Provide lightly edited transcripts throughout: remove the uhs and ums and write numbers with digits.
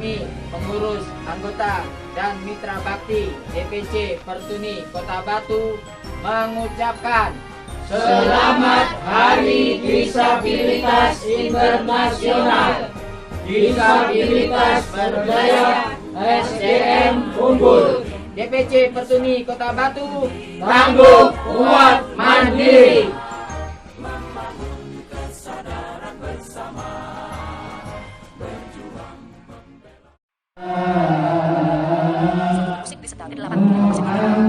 kami, pengurus, anggota, dan mitra bakti DPC Pertuni Kota Batu mengucapkan Selamat Hari Disabilitas Internasional. Disabilitas berdaya, SDM unggul. DPC Pertuni Kota Batu tangguh, kuat, mandiri. Musik disetel di 8 Wa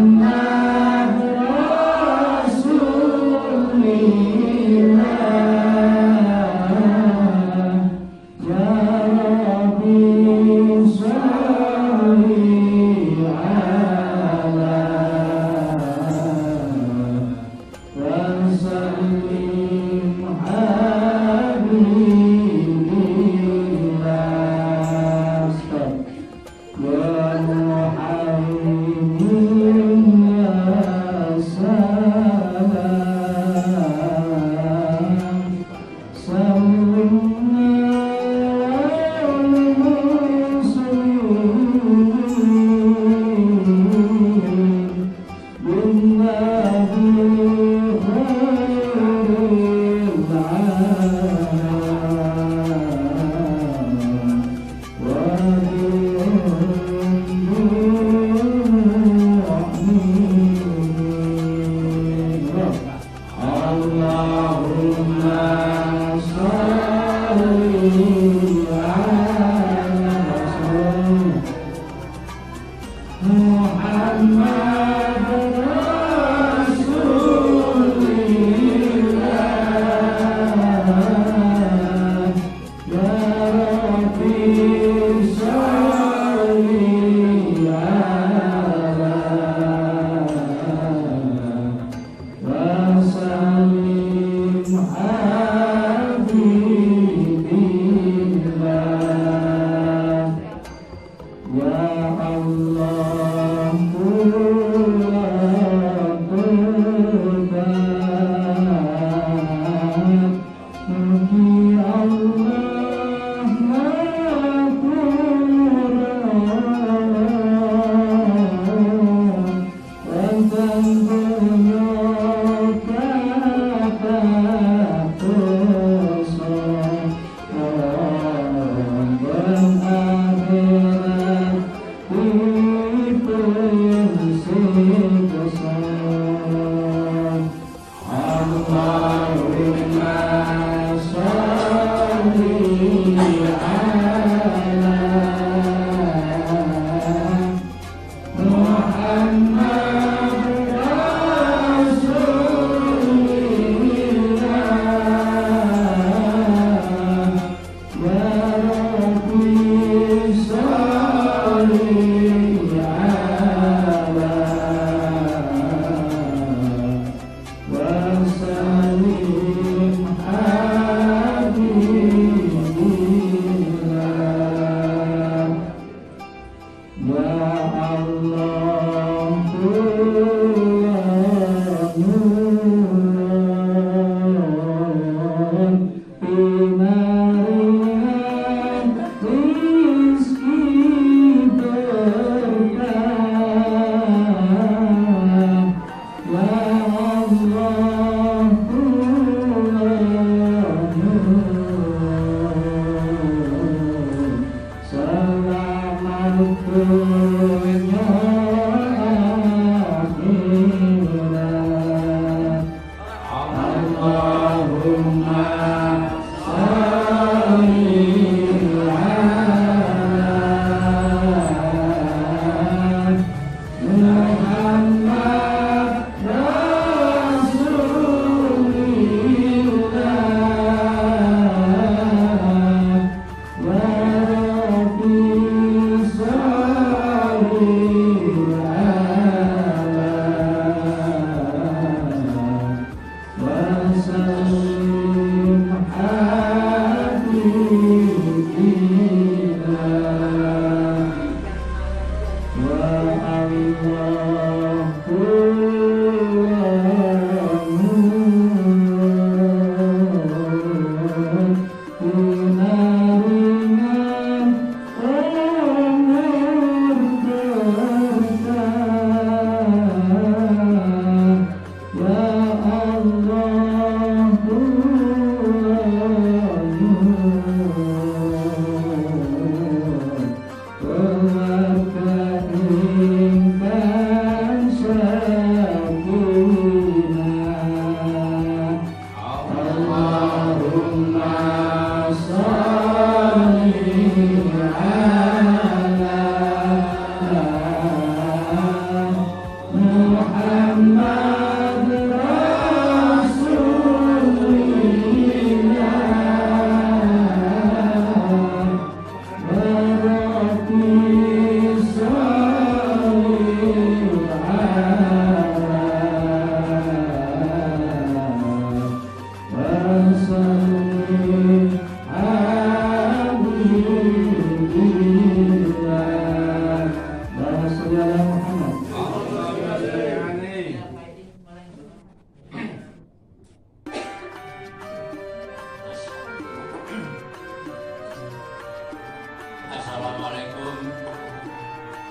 Assalamualaikum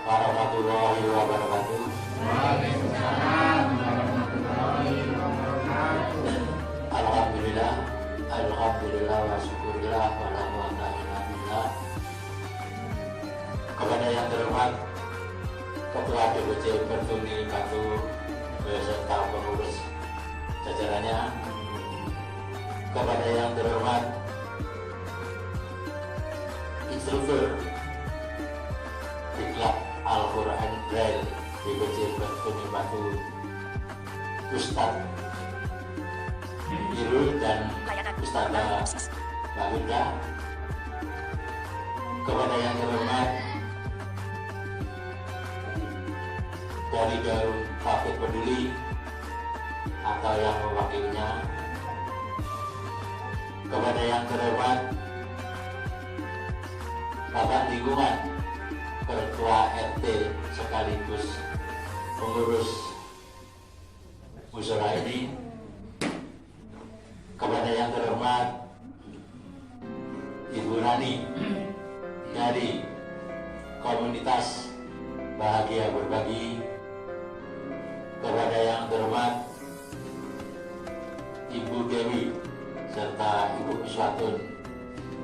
warahmatullahi wabarakatuh. Waalaikumsalam warahmatullahi wabarakatuh. Alhamdulillah, alhamdulillah wa syukurillah wa la quwwata illa billah. Kepada yang terhormat Ketua DPC Pertuni Batu beserta pengurus jajarannya, kepada yang terhormat instruktur Diklat Al-Quran Braille DPC Pertuni Batu, Ustadz Irul dan Layanan Ustadz bahan khusus. Mbak Winda, kepada yang terhormat dari Darul Tauhid Peduli atau yang mewakilinya, kepada yang terhormat Bapak Lingkungan, Ketua RT sekaligus pengurus musyola ini, kepada yang terhormat Ibu Rani dari komunitas Bahagia Berbagi, kepada yang terhormat Ibu Dewi serta Ibu Iswatun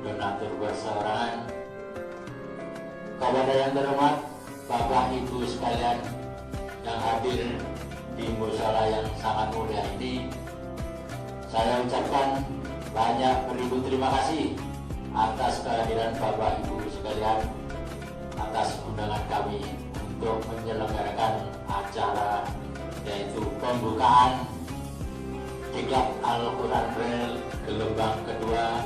donatur perseorangan, kepada yang terhormat Bapak Ibu sekalian yang hadir di musyola yang sangat mulia ini, saya ucapkan banyak beribu terima kasih atas kehadiran Bapak Ibu sekalian, atas undangan kami untuk menyelenggarakan acara yaitu pembukaan Diklat Al-Quran Braille gelombang kedua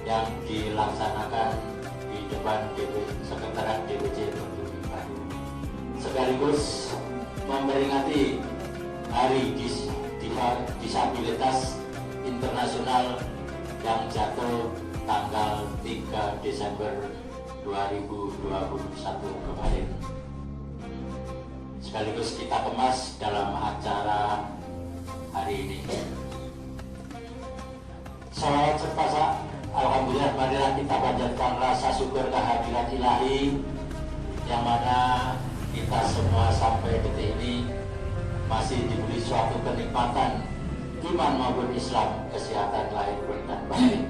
yang dilaksanakan di depan Sekretariat DPC Pertuni Batu, sekaligus memperingati Hari Disabilitas Internasional yang jatuh tanggal 3 Desember 2021 kemarin. Sekaligus kita kemas dalam acara hari ini. Salawat serta alhamdulillah, marilah kita panjatkan rasa syukur kehadiran ilahi yang mana kita semua sampai detik ini masih diberi suatu kenikmatan iman maupun Islam, kesehatan lahir dan batin,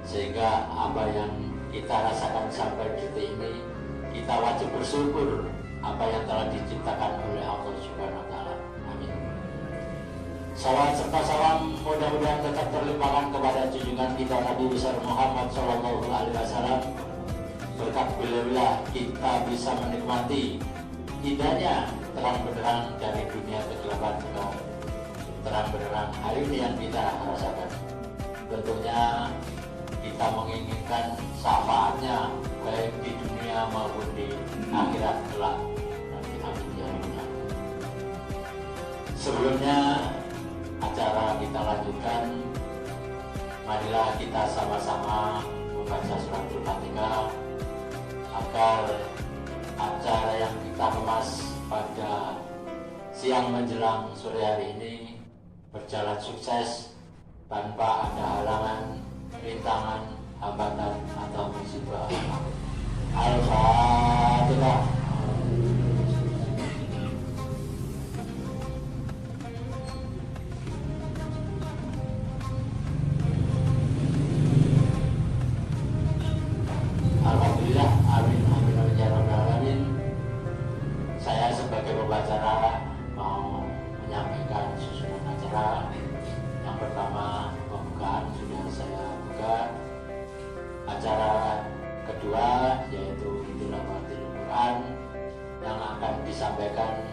sehingga apa yang kita rasakan sampai detik ini kita wajib bersyukur apa yang telah diciptakan oleh Allah Subhanahu wa Ta'ala. Amin. Salawat serta salam mudah-mudahan tetap terlimpahkan kepada junjungan kita Nabi besar Muhammad Sallallahu Alaihi Wasallam. Berkat beliau kita bisa menikmati indahnya terang benderang dari dunia kegelapan ke terang benderang hari ini yang kita rasakan. Tentunya kita menginginkan syafaatnya baik di dunia maupun di akhirat kelak. Amin ya Allah. Sebelumnya acara kita lanjutkan, marilah kita sama-sama membaca suratul Fatihah agar acara yang kita kemas pada siang menjelang sore hari ini berjalan sukses tanpa ada halangan, rintangan, hambatan atau musibah. Al-Fatihah. Alhamdulillah, amin amin amin ya rabbal alamin. Saya sebagai pembicara mau menyampaikan susunan acara. Yang pertama, pembukaan sudah saya buka. Acara kedua yaitu tilawatil Quran yang akan disampaikan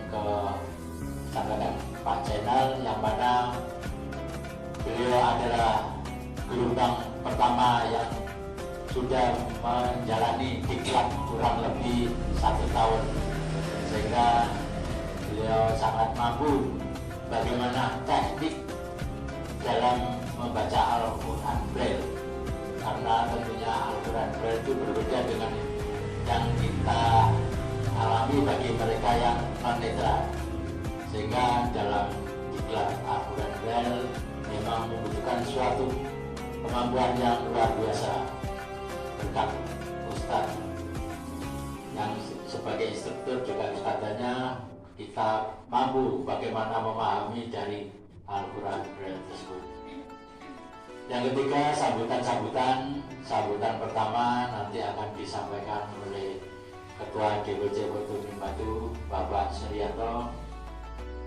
Pak Jenal, yang mana beliau adalah gelombang pertama yang sudah menjalani diklat kurang lebih 1 tahun, sehingga beliau sangat mampu bagaimana teknik dalam membaca Al-Quran Braille, karena tentunya Al-Quran Braille itu berbeda dengan yang kita alami bagi mereka yang non-netra, sehingga dalam diklat Al-Quran Braille memang membutuhkan suatu kemampuan yang luar biasa. Berkat Ustadz memahami dari Al-Quran Braille tersebut. Yang ketiga, sambutan pertama nanti akan disampaikan oleh Ketua DPC Batu Batu Bapak Suryanto.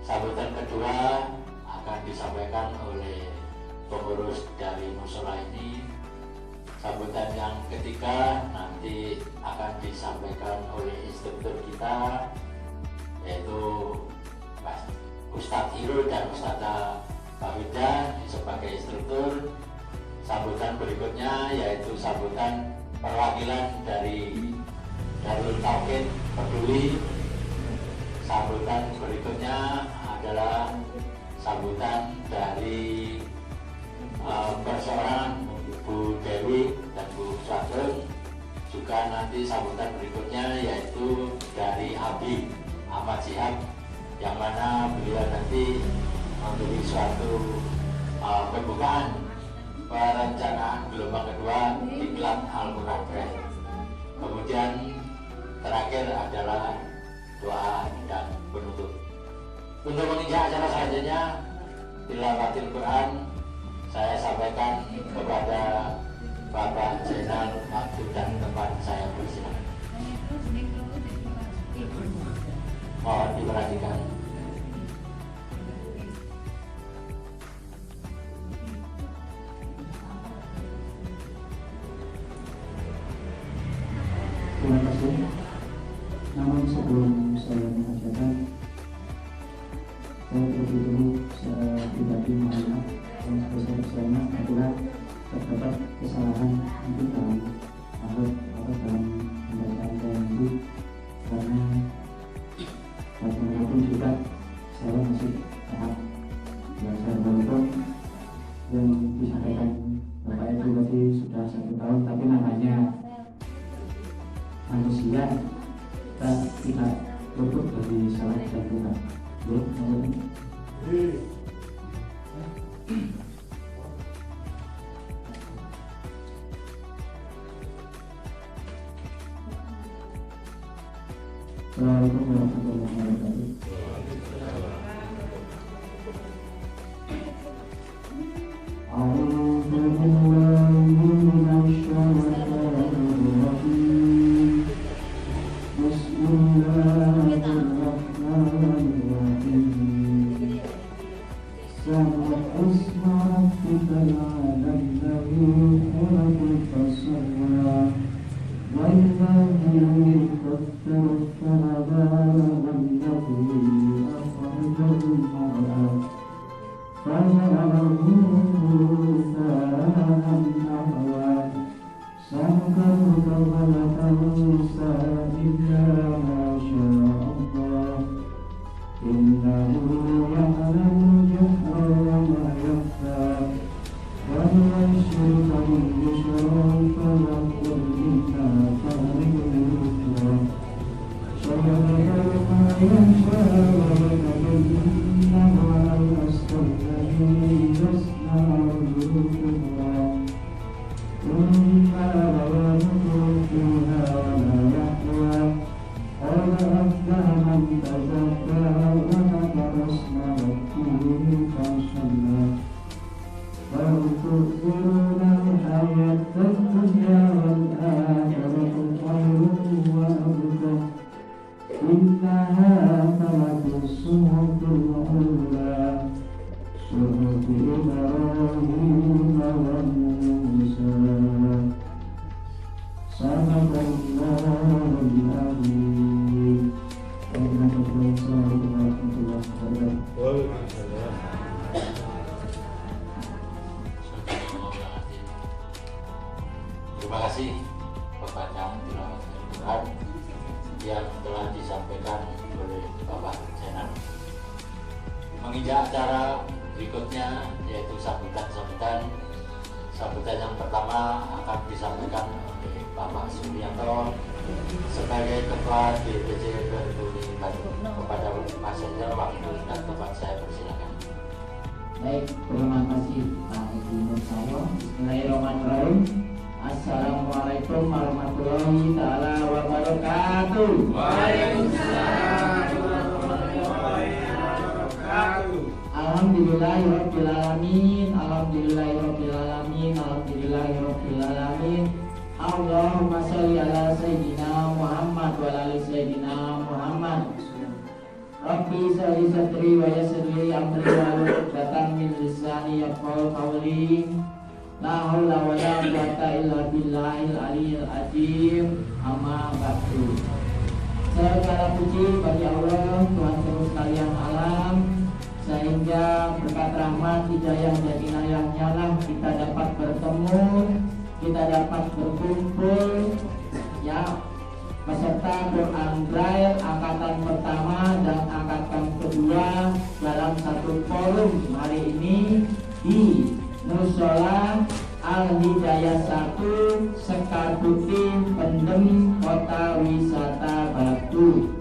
Sambutan kedua akan disampaikan oleh pengurus dari musola ini. Sambutan yang ketiga nanti akan disampaikan oleh instruktur kita, yaitu Pak Ustadz Irul dan Ustadzah Bawida sebagai instruktur. Sambutan berikutnya yaitu sambutan perwakilan dari Darul Tauhid Peduli. Sambutan berikutnya adalah sambutan dari perseorangan Bu Dewi dan Bu Swadron. Juga nanti sambutan berikutnya yaitu dari Abi Ahmad Syihab, yang mana beliau nanti memberi suatu pembukaan perencanaan gelombang kedua Diklat Al-Quran Braille. Kemudian terakhir adalah doa dan penutup. Untuk menginjak acara selanjutnya tilawatil Quran, saya sampaikan kepada Bapak Zainal waktu dan tempat saya bersilakan. Mohon diperhatikan. Terima kasih. Namun sebelum saya mengajarkan, saya terlebih dulu secara pribadi mohon maaf yang sebesar-besarnya adalah terdapat kesalahan mungkin dalam atau dalam pembacaan saya nanti, karena bagaimanapun juga saya masih tahap belajar, walaupun yang disampaikan Bapak Ibu tadi sudah 1 tahun, tapi namanya manusia, kita tidak luput dari salah dan Tuhan. Assalamualaikum warahmatullahi wabarakatuh. Terima kasih pembacaan tilawah Al-Quran yang telah disampaikan oleh Bapak Zainal. Menginjak acara berikutnya yaitu sambutan yang pertama akan disampaikan oleh Bapak Suryanto sebagai Ketua DPC Peduli Bandung. Kepada Mas Zainal, waktu dan tempat saya persilakan. Baik, terima kasih Pak Ibu Nursayo. Bismillahirrahmanirrahim. Assalamualaikum warahmatullahi taala wabarakatuh. Waalaikumsalam warahmatullahi wabarakatuh. Alhamdulillahirabbil alamin, alhamdulillahirabbil alamin, alhamdulillahirabbil alamin. Allahumma sholli ala sayyidina Muhammad wa ala ali sayyidina Muhammad. Rabbi sholli sadri wa yassir li amri wa hlul 'uqdatam min lisani yafqahu qawli. La haula wa la quwwata illa billahil aliyyil azim. Amma ba'du. Segala puji bagi Allah Tuhan seluruh sekalian alam, sehingga berkat rahmat hidayah dan inayahnya lah kita dapat bertemu, kita dapat berkumpul ya peserta Quran Braille angkatan pertama dan angkatan kedua dalam satu forum hari ini di Mushola Al-Hidayah 1 Sekar Putih Pendem Kota Wisata Batu.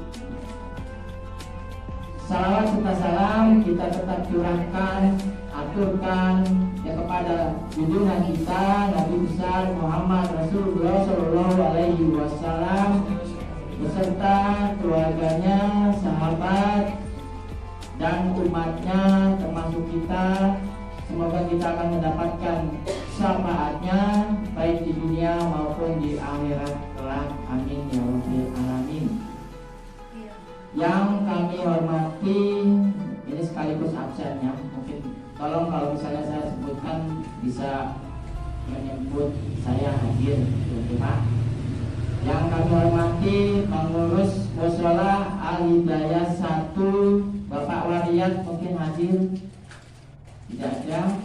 Salawat serta salam kita tetap curahkan, aturkan ya kepada junjungan kita Nabi besar Muhammad Rasulullah Shallallahu Alaihi Wasallam beserta keluarganya, sahabat dan umatnya termasuk kita. Semoga kita akan mendapatkan syafaatnya baik di dunia maupun di akhirat kelak. Amin ya rabbal alamin. Yang kami hormati, ini sekaligus absennya, mungkin tolong kalau misalnya saya sebutkan bisa menyebut saya hadir, Pak. Yang kami hormati pengurus Mushola Al-Hidayah 1 Bapak Wariyat mungkin hadir. Tidak ada.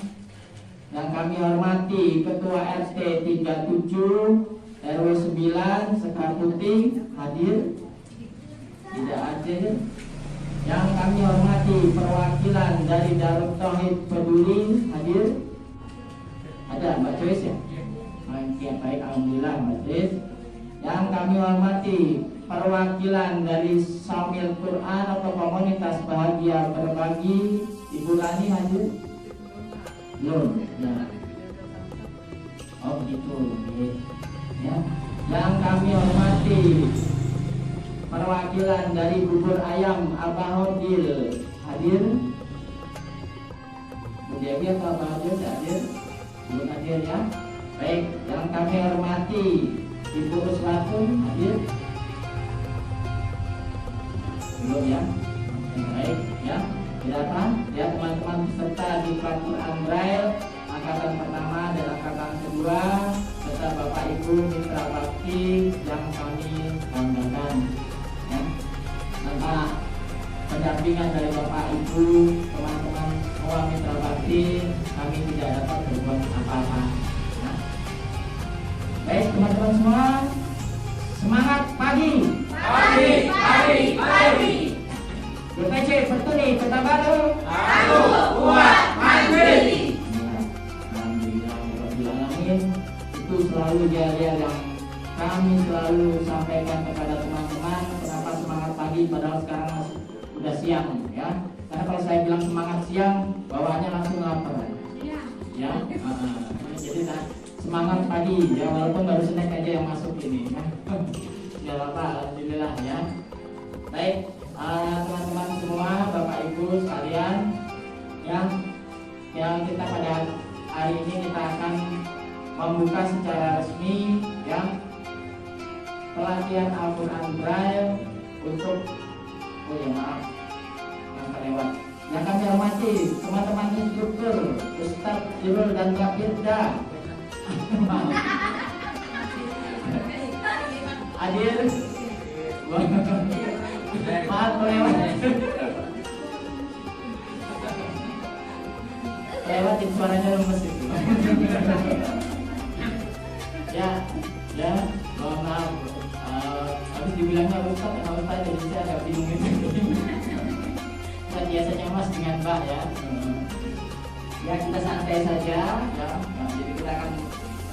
Yang kami hormati Ketua RT 37 RW 9 Sekar Putih hadir. Tidak hadir. Yang kami hormati perwakilan dari Darut Tauhid Peduli hadir. Ada Mbak Joyce ya? Oke, baik, alhamdulillah Mbak Joyce. Yang kami hormati perwakilan dari Samil Quran atau Komunitas Bahagia Berbagi Ibu Lani hadir. Belum, ya. Oh gitu, ya. Yang kami hormati perwakilan dari Bubur Ayam Abah Hodil hadir. Bu Dewi atau Abah Hodil hadir? Belum hadir ya. Baik, yang kami hormati Ibu Uswatun hadir. Belum ya. Baik ya. Silakan ya teman-teman peserta di Quran Braille angkatan pertama dan angkatan kedua serta Bapak Ibu mitra bakti yang kami banggakan ya. Tanpa pendampingan dari Bapak Ibu, teman-teman semua mitra bakti, kami tidak dapat berbuat apa-apa ya. Baik teman-teman semua, semangat pagi. DPC Petuni Kota Batu Aku kuat mandiri. Alhamdulillahirrahmanirrahim. Itu selalu jariah yang kami selalu sampaikan kepada teman-teman. Kenapa semangat pagi padahal sekarang masih udah siang ya. Karena kalau saya bilang semangat siang bawaannya langsung lapar ya. Jadi semangat pagi ya, walaupun baru snack aja yang masuk ini ya. Ya apa, alhamdulillah ya. Baik teman-teman semua, Bapak Ibu sekalian, yang kita pada hari ini kita akan membuka secara resmi ya pelatihan Al-Quran Braille untuk yang terlewat. Yang kami hormati teman-teman instruktur Ustadz Jirul dan Kapirda hadir. Maaf lewatin suaranya lemes itu. ya mohon maaf habis dibilangnya Ustaz jadi saya agak bingung itu. Kan biasanya Mas dengan Mbak ya. Ya kita santai saja ya. Jadi kita akan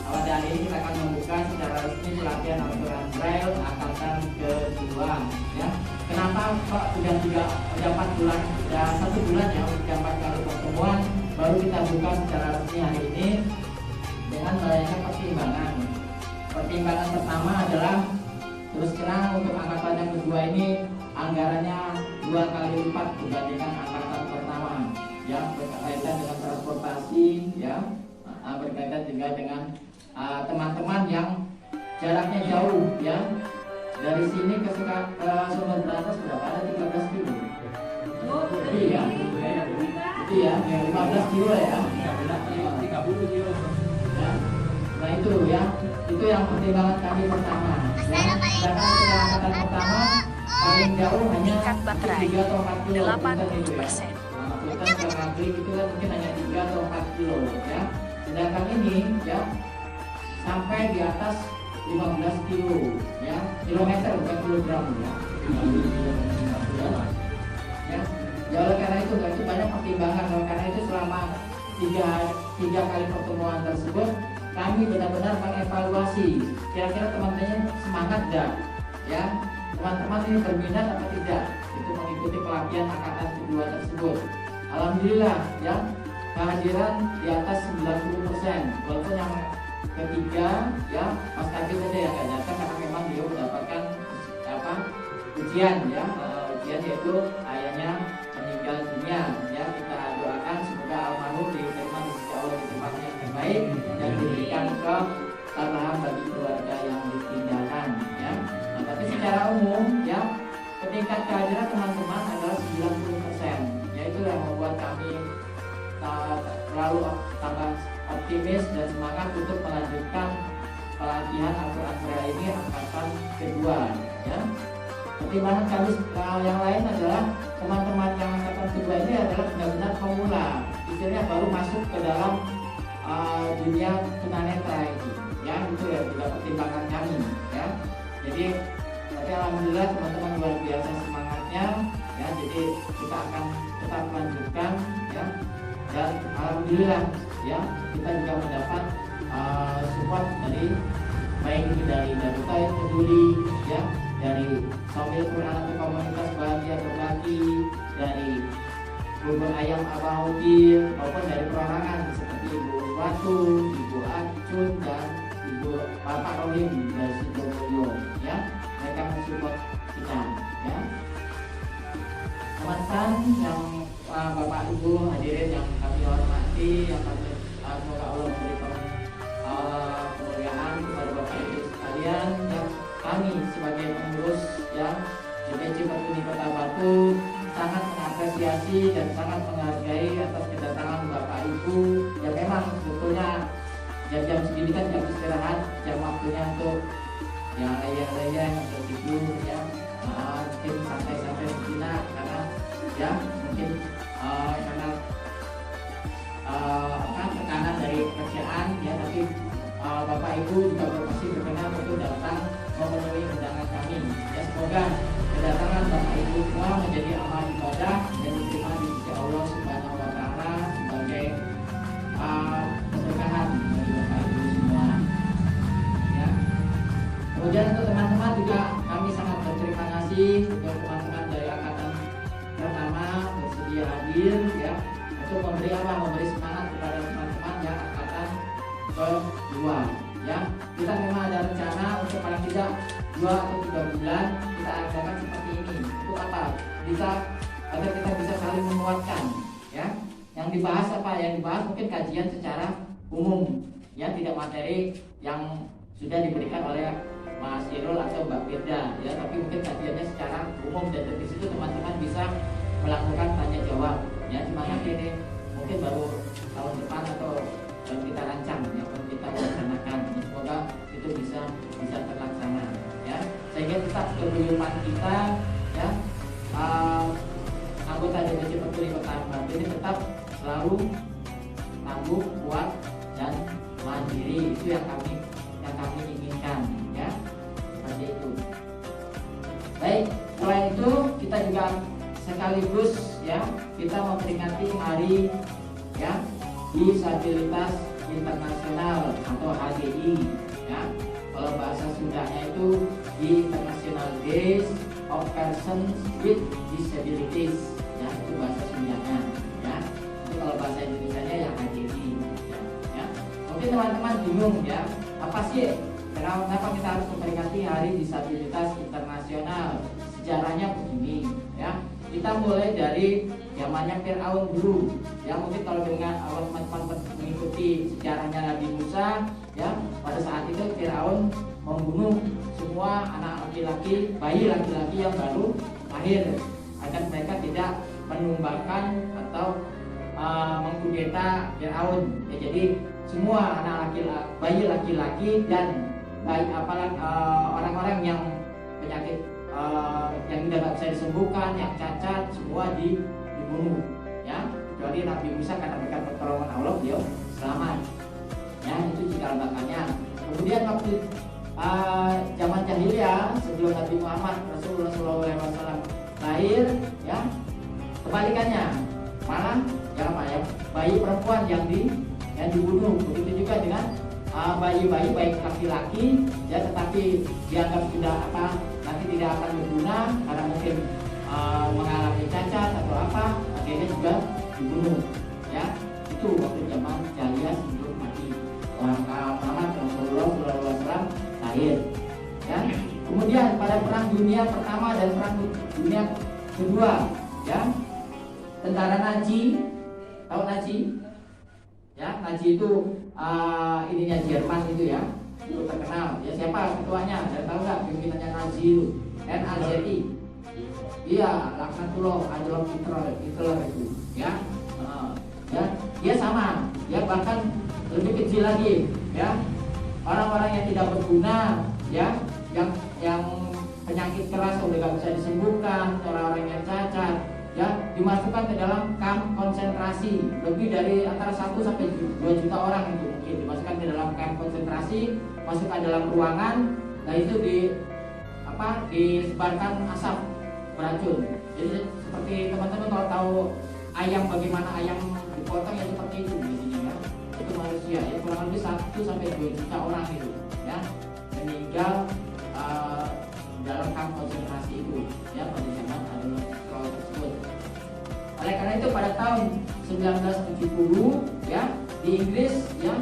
pada hari ini kita akan membuka secara resmi pelatihan Al-Quran Braille angkatan kedua ya. Kenapa kok udah 4 bulan, udah 1 bulan ya, udah 4 kali pertemuan, baru kita buka secara resmi hari ini dengan melakukan pertimbangan. Pertimbangan pertama adalah terus terang untuk angkatan yang kedua ini anggarannya 2 kali lipat dibandingkan angkatan pertama. yang berkaitan dengan transportasi, ya, berkaitan juga dengan teman-teman yang jaraknya jauh, ya. Dari sini ke Sumber Berantas berapa? Ada 13 kilo. Iya, itu ya, 15 kilo ya. 30 kilo. Ya. Nah itu ya, itu yang pertimbangan kami pertama. Sedangkan keberangkatan pertama paling jauh hanya Tingkat baterai 3 atau 4 kilo. 80%. Kita ke Ngaglik itu kan mungkin hanya 3 atau 4 kilo ya. Sedangkan ini ya sampai di atas 15 kilo ya, kilometer bukan kilogram ya. Ya oleh karena itu banyak pertimbangan. Oleh karena itu selama tiga kali pertemuan tersebut kami benar-benar mengevaluasi kira-kira teman-teman semangat enggak ya, teman-teman ini berminat atau tidak itu mengikuti pelatihan angkatan kedua tersebut. Alhamdulillah ya, kehadiran di atas 90%, walaupun yang ketiga ya Mas Kabir saja yang nggak datang karena memang dia mendapatkan ujian ya, ujian yaitu ayahnya meninggal dunia ya. Kita doakan semoga almarhum diterima di sisi Allah di tempatnya yang terbaik dan diberikan ketabahan bagi keluarga yang ditinggalkan ya. Nah, tapi secara umum ya tingkat kehadiran teman-teman adalah 90%, yaitu yang membuat kami terlalu tambah optimis dan semangat untuk melanjutkan pelatihan Al-Quran ini angkatan kedua ya. Pertimbangan kami yang lain adalah teman-teman yang angkatan kedua ini adalah benar-benar pemula, istilahnya baru masuk ke dalam dunia tunanetra itu ya, itu ya juga pertimbangan kami ya. Jadi tapi alhamdulillah teman-teman luar biasa semangatnya ya, jadi kita akan tetap lanjutkan ya, dan alhamdulillah ya kita juga mendapat support dari baik itu dari Daruta yang peduli ya, dari Sambil Quran atau komunitas bahagia berbagi, dari Bubur Ayam Abahudin maupun dari perorangan seperti Ibu Watu, Ibu Acun dan Ibu Bapak Rohim dari Sidoarjo ya, mereka mensupport kita ya. Teman-teman yang Bapak Ibu hadirin yang kami hormati, yang kami semoga Allah memberikan kemuliaan kepada Bapak Ibu sekalian, dan kami sebagai pengurus yang DPC Pertuni Kota Batu sangat mengapresiasi dan sangat menghargai atas kedatangan Bapak Ibu yang memang sebetulnya jam-jam segini kan jam istirahat, jam waktunya untuk yang lain-lainnya untuk tidur ya, mungkin santai-santai sejenak karena ya mungkin karena tekanan dari pekerjaan ya, tapi Bapak Ibu juga pasti berkenan untuk datang memenuhi undangan kami ya. Semoga kedatangan Bapak Ibu semua menjadi amal ibadah dan diterima di sisi Allah Subhanahu wa Ta'ala sebagai keberkahan bagi Bapak Ibu semua ya. Kemudian untuk teman-teman juga kami sangat berterima kasih untuk teman-teman dari angkatan pertama bersedia hadir ya, untuk memberi semangat kepada teman-teman yang angkatan kedua ya. Kita memang ada rencana untuk paling tidak 2 atau 3 bulan kita adakan seperti ini. Untuk apa? Agar kita bisa saling menguatkan ya. Yang dibahas apa? Yang dibahas mungkin kajian secara umum ya, tidak materi yang sudah diberikan oleh Mas Irul atau Mbak Firda ya, tapi mungkin kajiannya secara umum dan dari situ teman-teman bisa melakukan tanya jawab ya. Semangat ini mungkin baru tahun depan atau baru kita rancang ya, baru kita laksanakan. Semoga itu bisa terlaksana ya, sehingga tetap keguyupan kita ya, anggota DPC Pertuni Kota Batu ini tetap selalu tangguh, kuat dan mandiri. Itu yang kami inginkan ya, seperti itu. Baik, selain itu kita juga sekaligus ya kita memperingati hari ya Disabilitas Internasional atau HDI ya. Kalau bahasa Sundanya itu International Days of Persons with Disabilities ya, itu bahasa Sundanya ya. Itu kalau bahasa Indonesianya yang HDI ya. Mungkin teman-teman bingung ya, apa sih kenapa kita harus memperingati Hari Disabilitas Internasional? Sejarahnya begini ya. Kita mulai dari zamannya Fir'aun dulu Ya mungkin kalau dengan awal teman-teman mengikuti sejarahnya Nabi Musa, ya pada saat itu Firaun membunuh semua anak laki-laki, bayi laki-laki yang baru lahir agar mereka tidak menumbalkan atau mengkudeta Firaun. Ya, jadi semua anak laki-laki, bayi laki-laki dan bayi apalagi orang-orang yang penyakit yang tidak bisa disembuhkan, yang cacat, semua dibunuh. Ya, kecuali Nabi Musa karena berkat pertolongan Allah beliau selamat. Ya, itu cikal bakalnya. Kemudian waktu zaman jahiliyah sebelum Nabi Muhammad Rasulullah SAW lahir, ya kebalikannya, malah ya bayi perempuan yang dibunuh. Begitu juga dengan bayi-bayi baik laki-laki, ya tetapi dianggap sudah nanti tidak akan berguna karena mungkin mengalami cacat atau apa, akhirnya juga dibunuh. Ya, itu waktu zaman jahiliyah sebelum Nabi Muhammad Rasulullah SAW lahir. Ya, kemudian pada perang dunia pertama dan perang dunia kedua, ya tentara Nazi, tahu Nazi? Ya, Nazi itu ininya Jerman itu ya, itu terkenal. Ya siapa ketuanya? Dan tahu nggak pimpinannya Nazi itu? NAZI. Iya, laknatullah Adolf Hitler itu. Ya, ya dia sama. Ya bahkan lebih kecil lagi. Ya, orang-orang yang tidak berguna, ya, yang penyakit keras udah nggak bisa disembuhkan, orang-orang yang cacat, ya dimasukkan ke dalam kamp konsentrasi. Lebih dari antara 1 sampai 2 juta orang itu mungkin dimasukkan ke dalam kamp konsentrasi, masukkan dalam ruangan. Nah itu disebarkan asap beracun. Jadi seperti teman-teman kalau tahu ayam, bagaimana ayam dipotong ya seperti itu biasanya ya. Itu manusia ya kurang lebih 1 sampai 2 juta orang itu ya meninggal dalam kamp konsentrasi itu ya pada zaman Adolf Hitler tersebut. Oleh karena itu pada tahun 1970 ya di Inggris ya,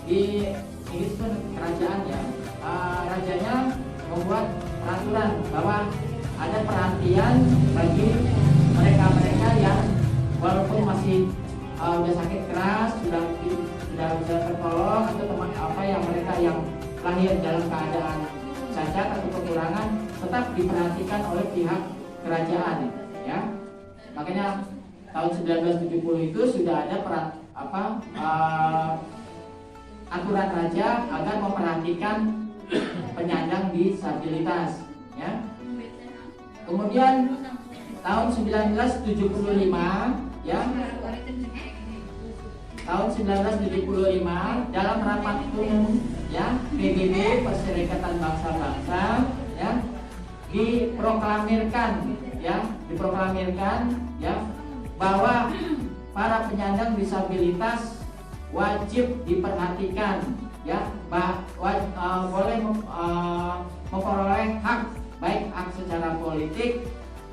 di Inggris itu kerajaan ya, rajanya membuat peraturan bahwa ada perhatian bagi mereka-mereka yang walaupun masih udah sakit keras, sudah bisa tertolong, atau teman yang mereka yang lahir dalam keadaan cacat atau kekurangan tetap diperhatikan oleh pihak kerajaan ya. Makanya tahun 1970 itu sudah ada aturan raja agar memperhatikan penyandang disabilitas ya. Kemudian tahun 1975 ya, tahun 1975 dalam rapat umum ya PBB Perserikatan Bangsa-Bangsa ya diproklamirkan bahwa para penyandang disabilitas wajib diperhatikan ya, boleh memperoleh hak, baik hak secara politik,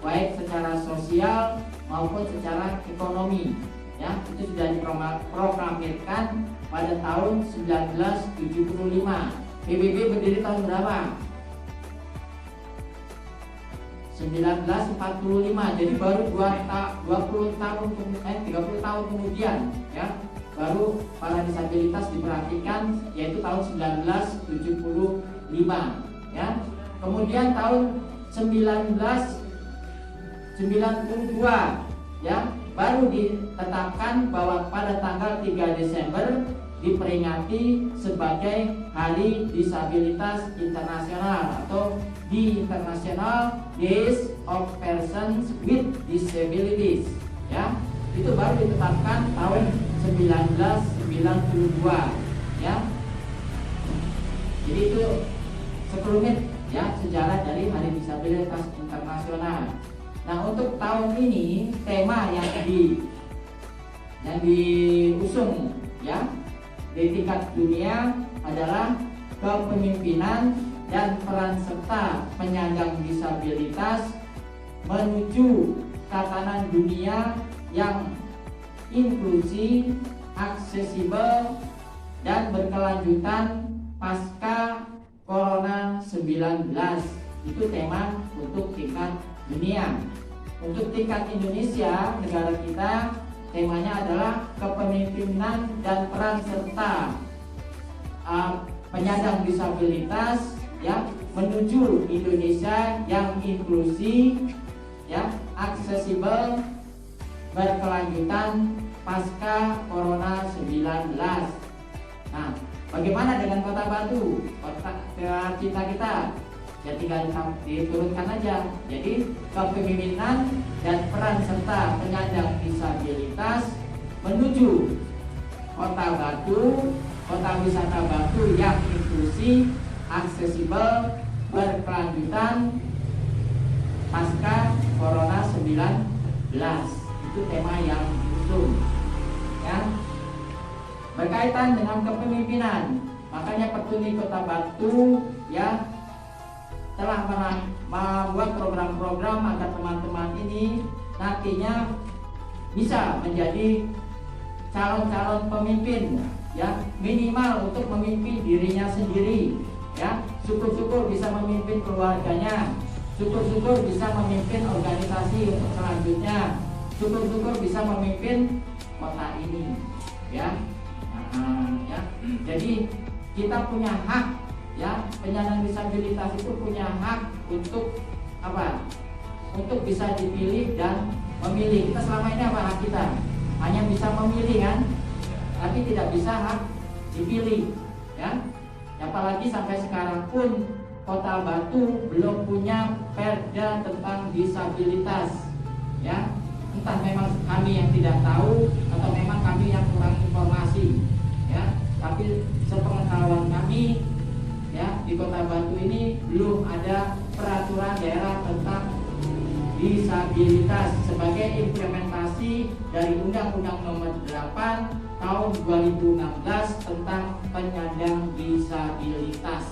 baik secara sosial maupun secara ekonomi ya. Itu sudah diproklamirkan pada tahun 1975. PBB berdiri tahun berapa? 1945. Jadi baru 30 tahun kemudian ya baru para disabilitas diperhatikan, yaitu tahun 1975 ya. Kemudian tahun 1992 ya baru ditetapkan bahwa pada tanggal 3 Desember diperingati sebagai Hari Disabilitas Internasional atau di International Days of Persons with Disabilities ya. Itu baru ditetapkan tahun 1992 ya. Jadi itu sekelumit ya sejarah dari Hari Disabilitas Internasional. Nah, untuk tahun ini tema yang diusung ya di tingkat dunia adalah kepemimpinan dan peran serta penyandang disabilitas menuju tatanan dunia yang inklusif, aksesibel dan berkelanjutan pasca Corona 19. Itu tema untuk tingkat dunia. Untuk tingkat Indonesia, negara kita temanya adalah kepemimpinan dan peran serta penyandang disabilitas ya menuju Indonesia yang inklusif ya, aksesibel, berkelanjutan pasca Corona 19. Nah, bagaimana dengan Kota Batu? Kota cita kita ya tinggal diturunkan aja. Jadi kepemimpinan dan peran serta penyandang disabilitas menuju Kota Batu, kota wisata Batu yang inklusif, aksesibel, berkelanjutan pasca Corona 19. Itu tema yang diusung ya. Berkaitan dengan kepemimpinan, makanya Petuni Kota Batu ya telah membuat program-program agar teman-teman ini nantinya bisa menjadi calon-calon pemimpin ya, minimal untuk memimpin dirinya sendiri ya, syukur-syukur bisa memimpin keluarganya, syukur-syukur bisa memimpin organisasi untuk selanjutnya, syukur-syukur bisa memimpin kota ini ya. Ya. Jadi kita punya hak ya, penyandang disabilitas itu punya hak untuk apa? Untuk bisa dipilih dan memilih. Kita selama ini apa hak kita? Hanya bisa memilih kan, tapi tidak bisa hak dipilih ya. Apalagi sampai sekarang pun Kota Batu belum punya perda tentang disabilitas ya. Entah memang kami yang tidak tahu atau memang kami yang kurang informasi ya, tapi sepengetahuan kami ya, di Kota Batu ini belum ada peraturan daerah tentang disabilitas sebagai implementasi dari Undang-Undang Nomor 8 Tahun 2016 tentang penyandang disabilitas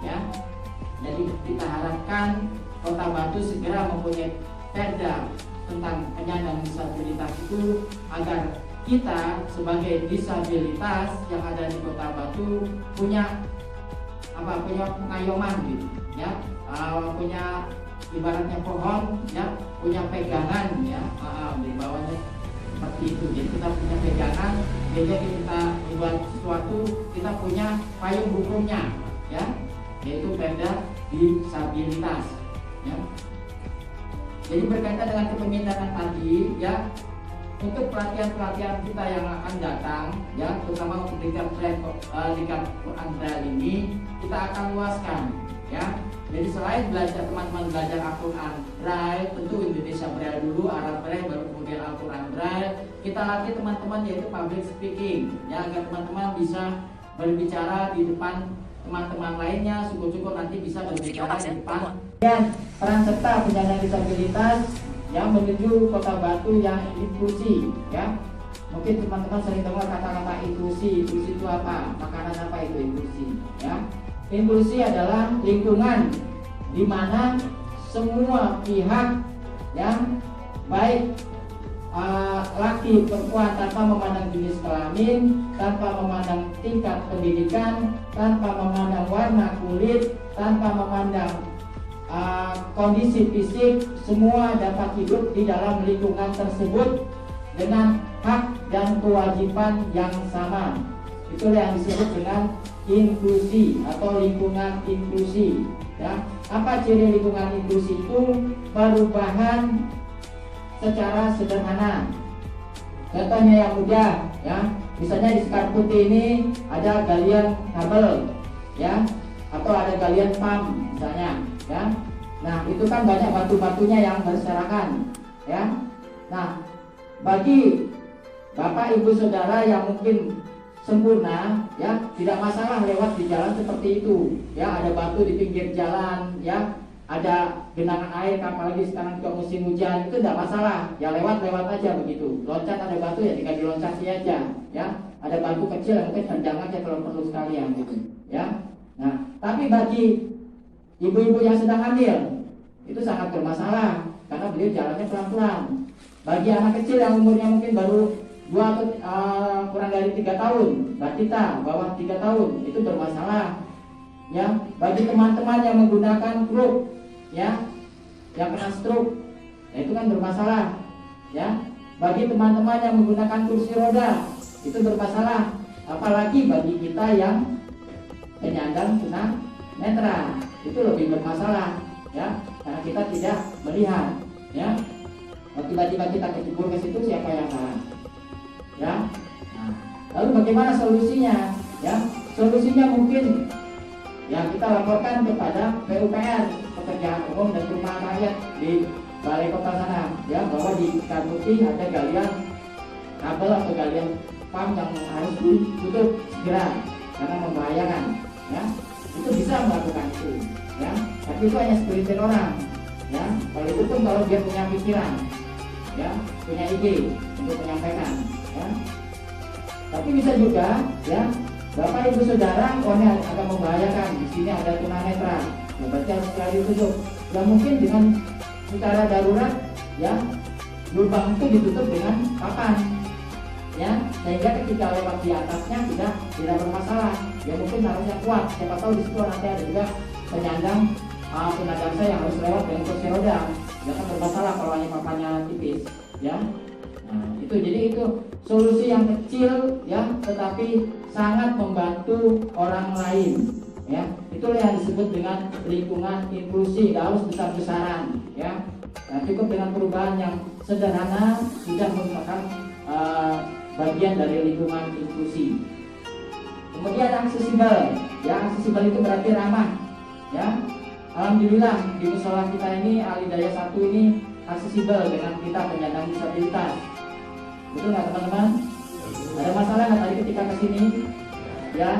ya. Jadi kita harapkan Kota Batu segera mempunyai perda tentang penyandang disabilitas itu agar kita sebagai disabilitas yang ada di Kota Batu punya pengayoman gitu ya, punya ibaratnya pohon ya, punya pegangan ya, di bawahnya seperti itu. Jadi kita punya pegangan, jadi kita buat sesuatu kita punya payung hukumnya ya, yaitu perda disabilitas ya. Jadi berkaitan dengan kepemimpinan tadi ya, untuk pelatihan-pelatihan kita yang akan datang ya, terutama untuk tingkat Quran Braille ini kita akan luaskan ya. Jadi selain belajar teman-teman belajar Al-Quran Braille, tentu Indonesia Braille dulu, Arab Braille, baru kemudian Al-Quran Braille. Kita latih teman-teman yaitu public speaking ya, agar teman-teman bisa berbicara di depan teman-teman lainnya, syukur-syukur nanti bisa berbicara di depan. Dan peran serta penyandang disabilitas yang menuju Kota Batu yang inklusi ya. Mungkin teman-teman sering dengar kata-kata inklusi. Inklusi itu apa? Makanan apa itu inklusi ya? Inklusi adalah lingkungan di mana semua pihak yang baik laki perempuan tanpa memandang jenis kelamin, tanpa memandang tingkat pendidikan, tanpa memandang warna kulit, tanpa memandang kondisi fisik, semua dapat hidup di dalam lingkungan tersebut dengan hak dan kewajiban yang sama. Itulah yang disebut dengan inklusi atau lingkungan inklusi ya. Apa ciri lingkungan inklusi itu? Perubahan secara sederhana. Contohnya yang mudah ya, misalnya di Sekar Putih ini ada galian kabel ya, atau ada galian pump misalnya ya. Nah itu kan banyak batu-batunya yang berserakan ya. Nah bagi bapak ibu saudara yang mungkin sempurna ya, tidak masalah lewat di jalan seperti itu ya. Ada batu di pinggir jalan ya, ada genangan air, apalagi sekarang juga musim hujan, itu tidak masalah ya, lewat aja begitu. Loncat ada batu ya tinggal diloncati aja ya. Ada batu kecil yang mungkin terjang aja kalau perlu sekalian gitu ya. Nah tapi bagi ibu-ibu yang sedang hamil itu sangat bermasalah karena beliau jalannya pelan-pelan. Bagi anak kecil yang umurnya mungkin baru 2 atau kurang dari 3 tahun, batita bawah 3 tahun, itu bermasalah ya. Bagi teman-teman yang menggunakan kruk ya, yang kena stroke ya, itu kan bermasalah ya. bagi teman-teman yang menggunakan kursi roda itu bermasalah, apalagi bagi kita yang penyandang tunanetra itu lebih bermasalah ya, karena kita tidak melihat ya. Tiba-tiba kita kecebur ke situ, siapa yang salah ya? Nah, lalu bagaimana solusinya ya? Solusinya mungkin yang kita laporkan kepada PUPR, Pekerjaan Umum dan Perumahan Rakyat di Balai Kota sana ya, bahwa di Kabupaten ada galian kabel atau galian pam yang harus ditutup segera karena membahayakan ya. Itu bisa melakukan itu ya, tapi itu hanya segelintir orang ya. Kalau itu pun kalau dia punya pikiran ya, punya ide untuk menyampaikan ya. Tapi bisa juga ya, Bapak Ibu Saudara, ini agak membahayakan. Di sini ada tunanetra, ya berarti harus segera ditutup. Ya mungkin dengan secara darurat ya, lubang itu ditutup dengan papan ya, sehingga ketika lewat di atasnya tidak bermasalah. Ya mungkin harusnya kuat. Siapa tahu di situ nanti ada juga penyandang tunadarsa yang harus lewat dengan kursi roda. Ya kan bermasalah kalau hanya papannya tipis ya. Nah, itu jadi itu solusi yang kecil ya, tetapi sangat membantu orang lain ya. Itulah yang disebut dengan lingkungan inklusi, tidak harus besar-besaran ya. Nah, cukup dengan perubahan yang sederhana sudah merupakan bagian dari lingkungan inklusi. Kemudian aksesibel ya, aksesibel itu berarti ramah ya. Alhamdulillah di musola kita ini Alidaya 1 ini aksesibel dengan kita penyandang disabilitas. Betul nggak teman-teman? Ada masalah nggak tadi ketika kesini? Ya,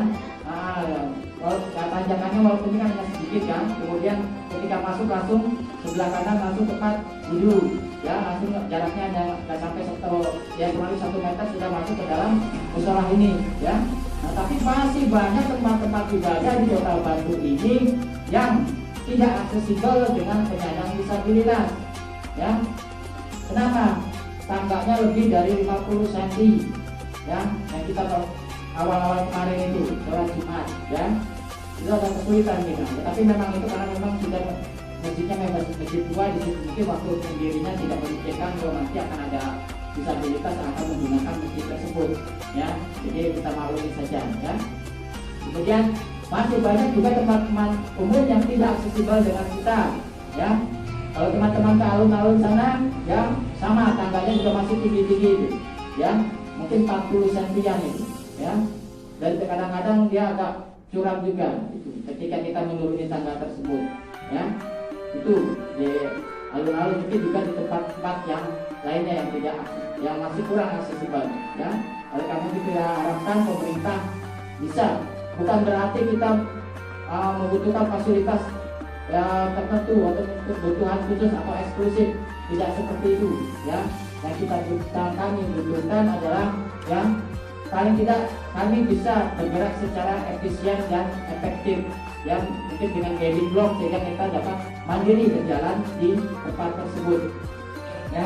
tanjakannya walaupun ini kan hanya sedikit kan. Kemudian ketika masuk langsung sebelah kanan langsung tepat duduk. Ya, langsung jaraknya nggak sampai 1 meter sudah masuk ke dalam musola ini. Ya, nah tapi masih banyak tempat-tempat ibadah di Kota Batu ini yang tidak aksesibel dengan penyandang disabilitas. Ya, kenapa? Tangganya lebih dari 50 cm ya, yang kita awal-awal kemarin itu sholat Jumat ya, itu ada kesulitan kita. Tapi memang itu karena memang sudah masjidnya memang masjid tua, di situ mungkin waktu pendirinya tidak memikirkan bahwa nanti akan ada disabilitas yang akan menggunakan masjid tersebut ya, jadi kita maklumi saja ya. Kemudian masih banyak juga tempat-tempat umum yang tidak aksesibel dengan kita ya. Kalau teman-teman ke alun-alun sana ya, sama tangganya juga masih tinggi-tinggi itu ya, mungkin 40 cm itu ya, dan kadang-kadang dia agak curam juga itu ketika kita menuruni tangga tersebut ya. Itu di alun-alun, mungkin juga di tempat-tempat yang lainnya yang masih kurang aksesibel ya. Oleh karena itu kita harapkan pemerintah bisa, bukan berarti kita membutuhkan fasilitas ya tertentu atau kebutuhan khusus atau eksklusif, tidak seperti itu ya. Yang kami butuhkan adalah yang paling tidak kami bisa bergerak secara efisien dan efektif yang mungkin dengan guiding block sehingga kita dapat mandiri berjalan di tempat tersebut ya.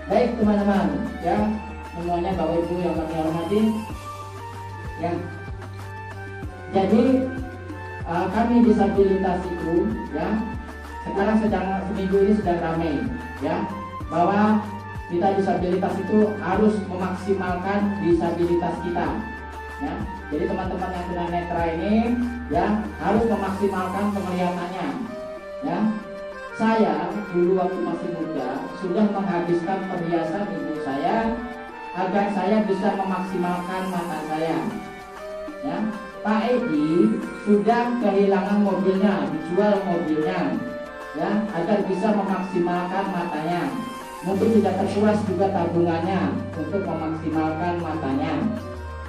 Baik teman-teman ya, semuanya Bapak Ibu yang kami hormati ya. Jadi kami disabilitas itu ya, sekarang seminggu ini sedang ramai ya, bahwa kita disabilitas itu harus memaksimalkan disabilitas kita ya. Jadi teman-teman yang tunanetra ini ya harus memaksimalkan penglihatannya ya. Saya dulu waktu masih muda sudah menghabiskan perhiasan ibu saya agar saya bisa memaksimalkan mata saya ya. Pak Edi sudah kehilangan mobilnya, dijual mobilnya ya, agar bisa memaksimalkan matanya. Mungkin tidak terkuras juga tabungannya untuk memaksimalkan matanya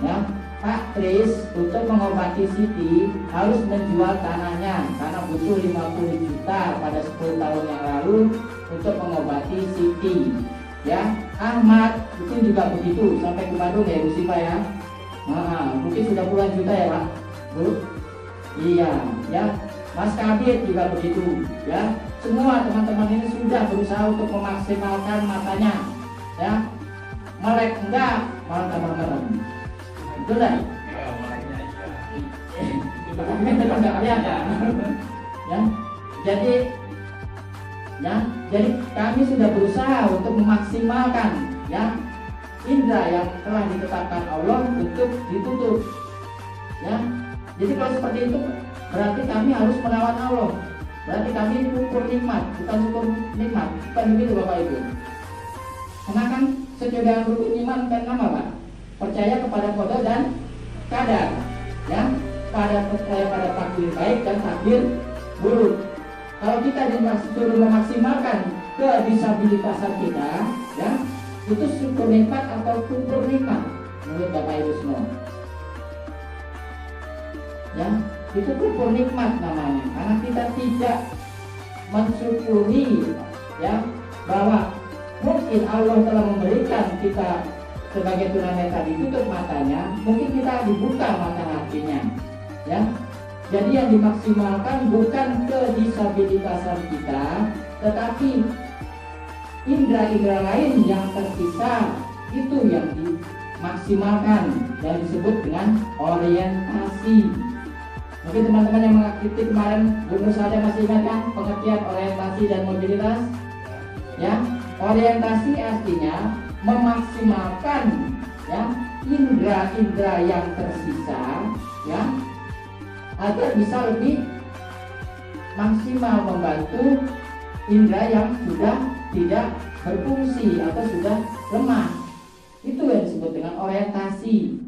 ya. Pak Tris untuk mengobati Siti harus menjual tanahnya karena butuh 50 juta pada 10 tahun yang lalu untuk mengobati Siti ya. Ahmad itu juga begitu sampai ke Bandung ya Bu Sipa ya. Nah, mungkin sudah puluhan juta ya Pak Bu. Iya ya. Mas Kabir juga begitu ya. Semua teman-teman ini sudah berusaha untuk memaksimalkan matanya ya. Melek enggak, malah tambah merem. Betul kan? Ya, mulainya Tapi tetap enggak kelihatan ya. Jadi Ya, jadi kami sudah berusaha untuk memaksimalkan ya indera yang telah ditetapkan Allah untuk ditutup. Ya, jadi kalau seperti itu berarti kami harus melawan Allah. Berarti kami syukur nikmat, bukan syukur nikmat, bukan begitu Bapak Ibu. Karena kan sesudah rukun iman kan nama Pak, percaya kepada qada dan qadar, ya, percaya pada takdir baik dan takdir buruk. Kalau kita disuruh memaksimalkan kedisabilitasan kita, ya, itu syukur nikmat atau kufur nikmat menurut Bapak Ibu semua. Ya, itu kufur nikmat namanya, karena kita tidak mensyukuri ya bahwa mungkin Allah telah memberikan kita sebagai tunanetra ditutup matanya, mungkin kita dibuka mata hatinya, ya. Jadi yang dimaksimalkan bukan kedisabilitasan kita, tetapi indera-indera lain yang tersisa itu yang dimaksimalkan dan disebut dengan orientasi. Mungkin teman-teman yang mengikuti kemarin Bu Sada masih ingat kan pengertian orientasi dan mobilitas? Ya, orientasi artinya memaksimalkan ya indera-indera yang tersisa ya agar bisa lebih maksimal membantu indera yang sudah tidak berfungsi atau sudah lemah. Itu yang disebut dengan orientasi.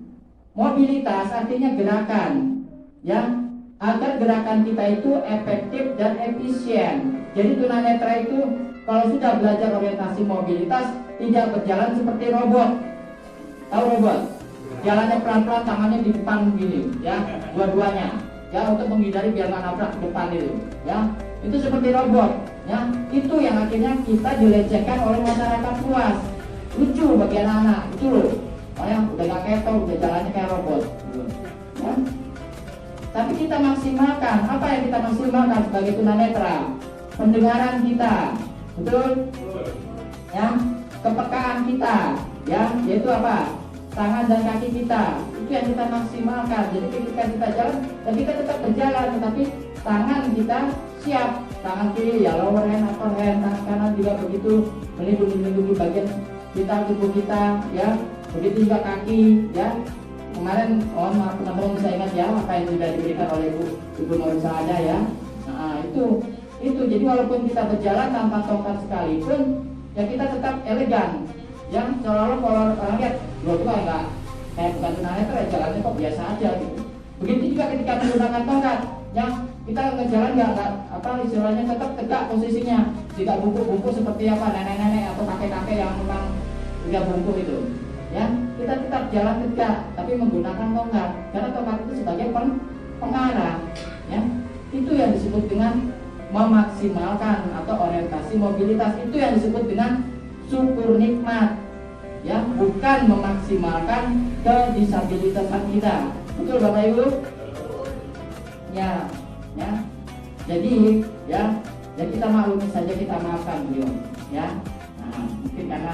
Mobilitas artinya gerakan ya, agar gerakan kita itu efektif dan efisien. Jadi tunanetra itu kalau sudah belajar orientasi mobilitas tidak berjalan seperti robot. Tahu robot? Jalannya pelan-pelan, tangannya di depan begini, ya, dua-duanya, ya, untuk menghindari biar nggak nabrak ke depan itu, ya. Itu seperti robot, ya. Itu yang akhirnya kita dilecehkan oleh masyarakat luas. Lucu bagi anak-anak, itu loh. Soalnya udah gak keto, udah jalannya kayak robot, ya. Tapi kita maksimalkan, apa yang kita maksimalkan sebagai tunanetra? Pendengaran kita, betul? Ya, kepekaan kita, ya, yaitu apa? Tangan dan kaki kita, itu yang kita maksimalkan. Jadi ketika kita jalan, dan kita tetap berjalan, tetapi tangan kita siap, tangan kiri ya lower hand, upper hand, tangan kanan juga begitu, melindungi bagian vital tubuh kita, ya. Begitu juga kaki, ya. Kemarin, maaf teman-teman bisa ingat ya apa yang sudah diberikan oleh Ibu Nur Saada ya. Nah itu. Jadi walaupun kita berjalan tanpa tongkat sekalipun, ya kita tetap elegan. Yang seolah-olah kalau orang lihat, dua tua enggak kayak bukan tunanetra, jalannya kok biasa aja gitu. Begitu juga ketika menggunakan tongkat, yang kita ngejalan nggak apa istilahnya tetap tegak posisinya, tidak bungkuk-bungkuk seperti apa nenek-nenek atau kakek-kakek yang memang udah bungkuk itu. Ya, kita tetap jalan tegak, tapi menggunakan tongkat, karena tongkat itu sebagai pengarah. Ya, itu yang disebut dengan memaksimalkan atau orientasi mobilitas, itu yang disebut dengan syukur nikmat, ya, bukan memaksimalkan kedisabilitasan kita. Betul Bapak Ibu? Ya. Jadi ya kita maklumi saja, kita maafkan beliau, ya. Nah, mungkin karena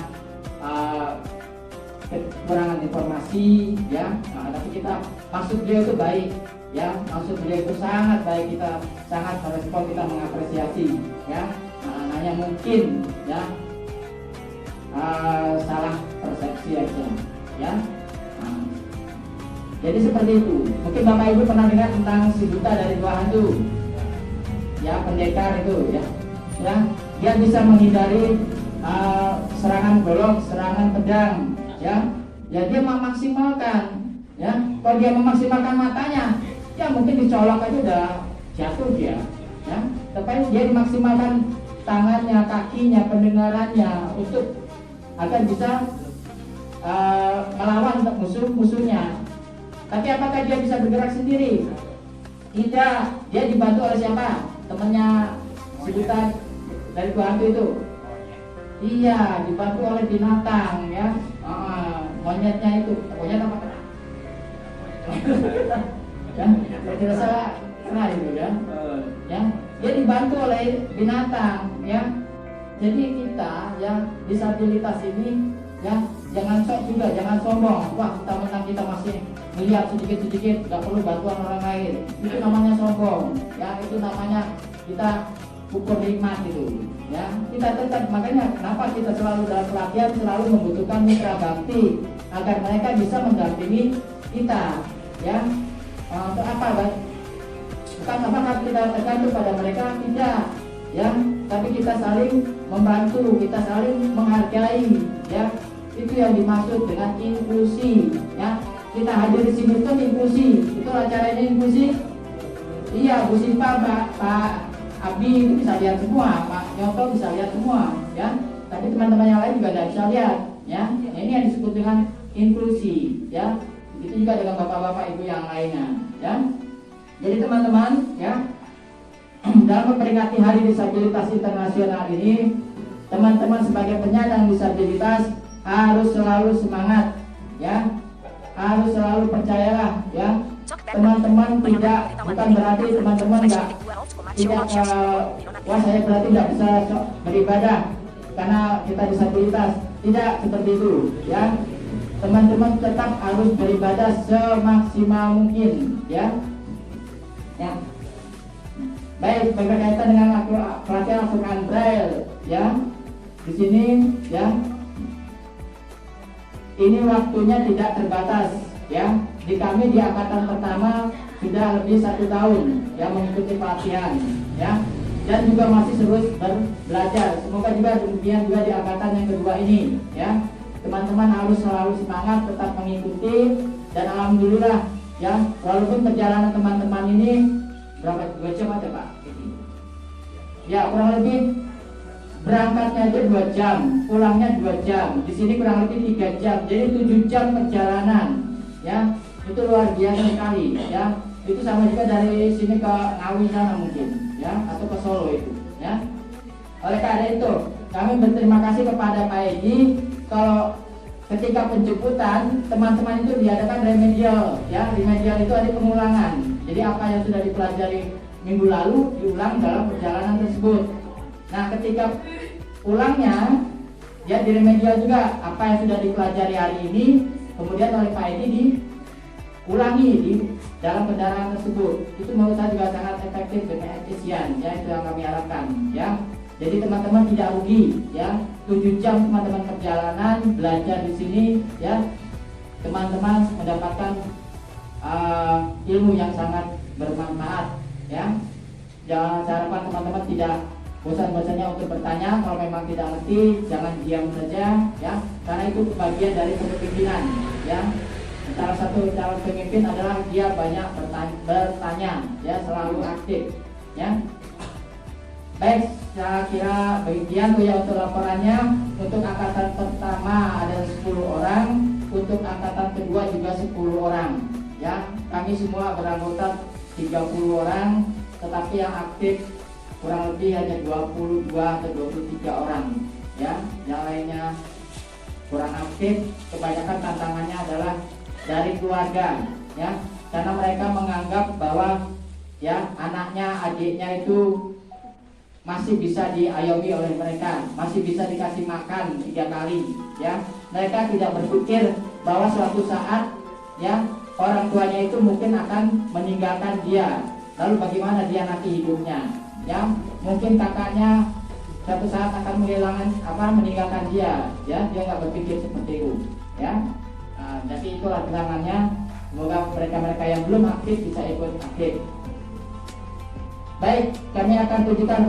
kekurangan informasi, ya. Nah, tapi kita maksud beliau itu baik, ya. Maksud beliau itu sangat baik, kita sangat merespon, kita mengapresiasi, ya. Nah, hanya mungkin, ya. Salah persepsi aja, ya. Nah, jadi seperti itu. Mungkin Bapak Ibu pernah dengar tentang si buta dari dua hantu, ya, pendekar itu, ya. Dia bisa menghindari serangan golok, serangan pedang, ya. Dia memaksimalkan, ya. Kalau dia memaksimalkan matanya, ya mungkin dicolok aja udah jatuh dia, ya. Tapi dia dimaksimalkan tangannya, kakinya, pendengarannya untuk agar bisa melawan musuh-musuhnya. Tapi apakah dia bisa bergerak sendiri? Tidak. Dia dibantu oleh siapa? Temannya si buta dari dua hantu itu. Iya, dibantu oleh binatang, ya. Monyetnya itu, monyet apa kena? Ya, kalau tidak salah kena itu, ya. Ya, dia dibantu oleh binatang, ya. Jadi kita, ya, disabilitas ini, ya, jangan sok juga, jangan sombong. Wah, kita menang, kita masih melihat sedikit-sedikit, nggak perlu bantuan orang lain. Itu namanya sombong, ya. Itu namanya kita ukur nikmat itu. Ya, kita tetap, makanya kenapa kita selalu dalam pelatihan selalu membutuhkan mitra bakti agar mereka bisa mendampingi kita. Ya, untuk apa, Bang? Bukan apakah kita tergantung pada mereka, tidak. Ya, tapi kita saling membantu, kita saling menghargai. Ya, itu yang dimaksud dengan inklusi. Ya, kita hadir di sini itu inklusi. Itu caranya inklusi. Iya, Bu Sipa, Pak Abi itu bisa lihat semua, Pak Nyoto bisa lihat semua, ya. Tapi teman-teman yang lain juga tidak bisa lihat, ya. Nah, ini yang disebut dengan inklusi, ya. Begitu juga dengan bapak-bapak ibu yang lainnya, ya. Jadi teman-teman, ya, dalam memperingati Hari Disabilitas Internasional ini, teman-teman sebagai penyandang disabilitas harus selalu semangat, ya. Harus selalu percayalah, ya. Teman-teman bukan berarti teman-teman tidak wah saya berarti tidak bisa beribadah karena kita disabilitas, tidak seperti itu, ya. Teman-teman tetap harus beribadah semaksimal mungkin, ya. Ya. Baik, berkaitan dengan pelatihan Al-Quran Braille, ya. Di sini, ya. Ini waktunya tidak terbatas, ya. Di kami di angkatan pertama sudah lebih 1 tahun yang mengikuti pelatihan, ya, dan juga masih terus belajar. Semoga juga demikian juga di angkatan yang kedua ini, ya. Teman-teman harus selalu semangat tetap mengikuti, dan alhamdulillah, ya, walaupun perjalanan teman-teman ini berapa 2 jam aja, Pak? Ya, kurang lebih berangkatnya aja 2 jam, pulangnya 2 jam. Di sini kurang lebih 3 jam, jadi 7 jam perjalanan, ya. Itu luar biasa sekali, ya. Itu sama juga dari sini ke Ngawi sana mungkin, ya, atau ke Solo itu, ya. Oleh karena itu kami berterima kasih kepada Pak Edi kalau ketika penjemputan teman-teman itu diadakan remedial, ya. Remedial itu ada pengulangan, jadi apa yang sudah dipelajari minggu lalu diulang dalam perjalanan tersebut. Nah, ketika pulangnya, ya, di remedial juga apa yang sudah dipelajari hari ini kemudian oleh Pak Edi diulangi di dalam kendaraan tersebut. Itu menurut saya juga sangat efektif dan efisien, ya. Itu yang kami harapkan, ya. Jadi teman-teman tidak rugi, ya. 7 jam teman-teman perjalanan belajar di sini, ya. Teman-teman mendapatkan ilmu yang sangat bermanfaat, ya. Jangan harapan teman-teman tidak bosan-bosannya untuk bertanya. Kalau memang tidak ngerti, jangan diam saja, ya. Karena itu bagian dari kepemimpinan, ya. Salah satu calon pemimpin adalah dia banyak bertanya, ya, selalu aktif, ya. Baik, saya kira bagian ya untuk laporannya. Untuk angkatan pertama ada 10 orang, untuk angkatan kedua juga 10 orang, ya. Kami semua beranggota 30 orang, tetapi yang aktif kurang lebih hanya 22 atau 23 orang, ya. Yang lainnya kurang aktif. Kebanyakan tantangannya adalah dari keluarga, ya, karena mereka menganggap bahwa, ya, anaknya, adiknya itu masih bisa diayomi oleh mereka, masih bisa dikasih makan 3 kali, ya. Mereka tidak berpikir bahwa suatu saat, ya, orang tuanya itu mungkin akan meninggalkan dia. Lalu bagaimana dia nanti hidupnya, ya? Mungkin kakaknya suatu saat akan meninggalkan dia, ya. Dia nggak berpikir seperti itu, ya. Jadi itulah gerangannya. Semoga mereka-mereka yang belum aktif bisa ikut aktif. Baik, kami akan tunjukkan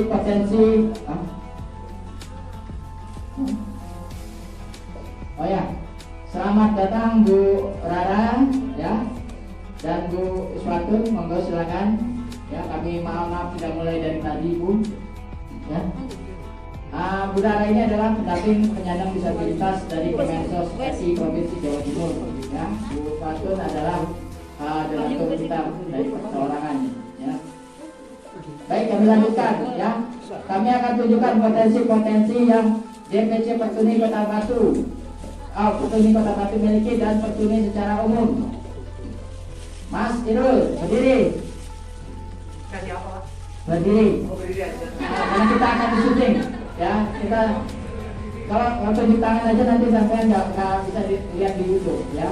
potensi. Oh ya, selamat datang Bu Rara, ya, dan Bu Iswatun. Monggo silakan. Ya, kami maaf sudah mulai dari tadi, Bu. Ya. Bu Rara ini adalah pendamping penyandang disabilitas dari Kemensos RI Provinsi Jawa Timur, ya. Bu Fatun adalah donatur kita dari perseorangan, ya. Baik, kami lanjutkan, ya. Kami akan tunjukkan potensi-potensi yang DPC Pertuni Kota Batu, Pertuni Kota Batu miliki dan Pertuni secara umum. Mas Irul, berdiri. Kasih apa, Pak? Berdiri. Oh, berdiri aja. Karena kita akan syuting. Ya, kita kalau tunjuk tangan aja nanti sampai nggak bisa dilihat di YouTube, ya.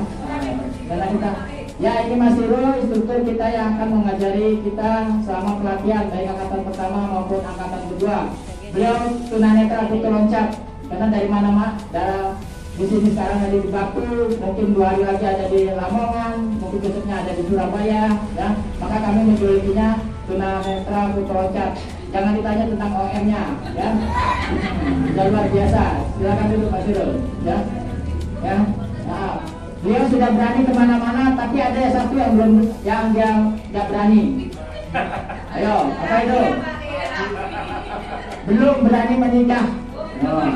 Karena kita Ya, ini Mas Irul, instruktur kita yang akan mengajari kita selama pelatihan baik angkatan pertama maupun angkatan kedua. Beliau tunanetra putu loncat karena dari mana mak? Di sini sekarang ada di Batu, mungkin 2 hari lagi ada di Lamongan, mungkin besoknya ada di Surabaya, ya. Maka kami menjulukinya tunanetra putu loncat. Jangan ditanya tentang OM-nya, ya. Sudah luar biasa. Silakan duduk Mas Irul, ya. Ya. Nah, beliau sudah berani kemana-mana, tapi ada satu yang belum, yang dia nggak berani. Ayo, apa itu? Belum berani menikah. Oh.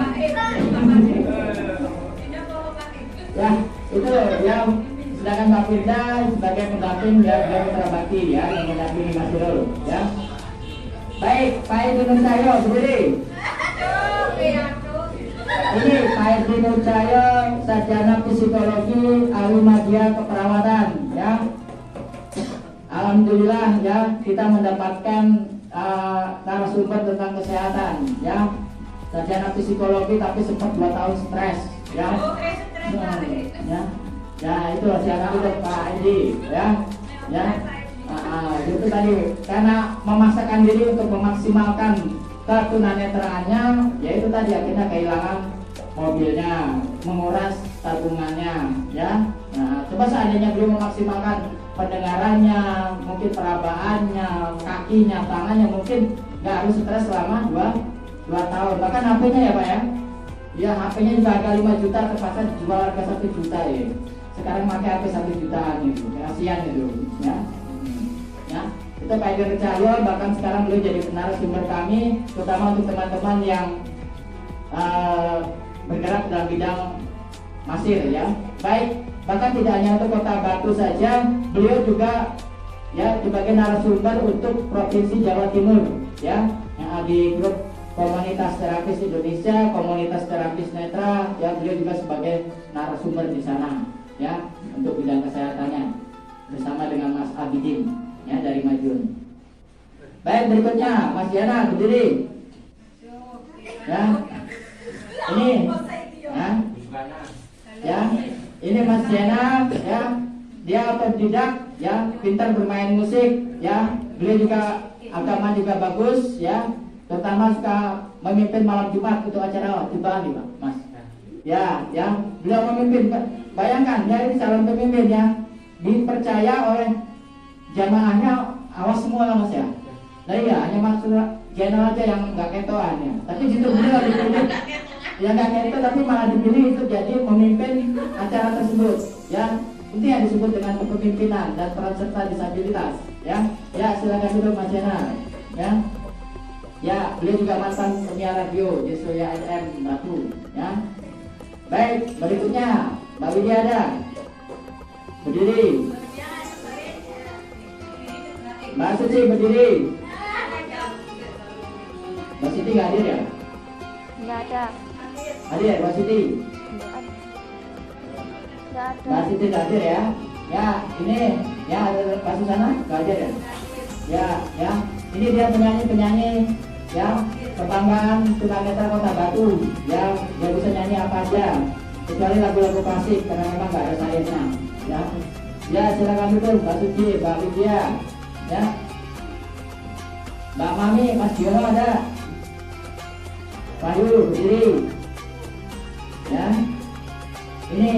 Ya, itu yang sedangkan Mbak Firda sebagai pendamping dari Mitra Bakti, ya, yang mendampingi Mas Irul, ya. Baik, Pak Edi Nur Cahyo berdiri. Ini Pak Edi Nur Cahyo, sarjana psikologi, ahli media keperawatan, ya. Alhamdulillah, ya, kita mendapatkan narasumber tentang kesehatan, ya. Sarjana psikologi tapi sempat 2 tahun stres, ya. Ya, itu siapa itu Pak Edi, ya. Ya. Itu tadi karena memaksakan diri untuk memaksimalkan ketunanetraannya, yaitu tadi akhirnya kehilangan mobilnya, menguras tabungannya, ya. Nah, coba seandainya beliau memaksimalkan pendengarannya, mungkin perabaannya, kakinya, tangannya, mungkin nggak harus stres selama 2 tahun. Bahkan HP-nya ya Pak, ya. Ya, HP-nya juga harga 5 juta, terpaksa jual harga 1 juta ya. Sekarang pakai HP 1 jutaan itu, kasihan itu, ya. Ya, itu Pak Edi Nur Cahyo, bahkan sekarang beliau jadi narasumber kami, terutama untuk teman-teman yang bergerak dalam bidang masir, ya. Baik, bahkan tidak hanya untuk Kota Batu saja, beliau juga ya sebagai narasumber untuk Provinsi Jawa Timur, ya, yang di grup Komunitas Terapis Indonesia, Komunitas Terapis Netra, ya, beliau juga sebagai narasumber di sana, ya, untuk bidang kesehatannya bersama dengan Mas Abidin, ya, dari Madiun. Baik, berikutnya Mas Diana berdiri, ya. Ini, ya, ini Mas Diana, ya, dia otodidak, ya, pintar bermain musik, ya, beliau juga agama juga bagus, ya, terutama suka memimpin malam Jumat untuk acara Jumat, Pak, Mas. Ya, ya, beliau memimpin. Bayangkan, dia ini calon pemimpin yang dipercaya oleh jamaahnya, awas semua Mas, ya. Nah iya, hanya maksud general aja yang nggak ketoan, ya. Tapi justru beliau dipilih, yang nggak keto tapi malah dipilih untuk jadi memimpin acara tersebut, ya. Ini yang disebut dengan kepemimpinan dan peran serta disabilitas, ya. Ya, silakan duduk Mas Diana, ya. Ya, beliau juga mantan penyiar radio di Surya FM Batu, ya. Baik, berikutnya Mbak Widiada berdiri. Mbak Suci berdiri. Mbak Siti nggak hadir ya? Nggak ada. Hadir Mbak Siti? Nggak ada. Mbak Siti nggak hadir ya? Ya, ini ya ada Pak Susana nggak hadir ya? Ya, ya. Ini dia penyanyi-penyanyi, ya, kebanggaan tunanetra Kota Batu, ya. Dia bisa nyanyi apa aja kecuali lagu-lagu klasik karena memang nggak ada sayapnya, ya. Ya, silakan duduk Mbak Suci, Mbak Widya, ya. Mbak Mami, Mas Diono ada. Pak Yu berdiri, ya. Ini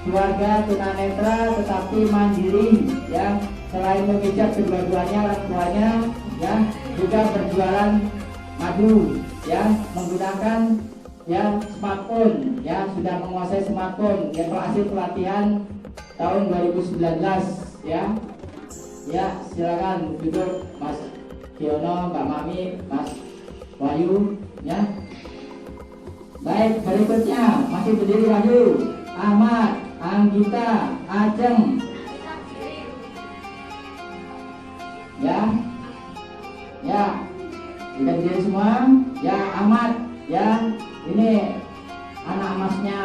keluarga tunanetra tetapi mandiri, ya. Selain memijat kedua-duanya orang tuanya, ya, juga berjualan madu, ya, menggunakan ya smartphone, ya, sudah menguasai smartphone, yang berhasil pelatihan tahun 2019, ya. Ya, silakan duduk Mas Kiono, Mbak Mami, Mas Wahyu, ya. Baik, berikutnya masih berdiri Wahyu, Ahmad, Anggita, Ajeng, ya. Ya, sudah berdiri semua, ya. Ahmad, ya, ini anak emasnya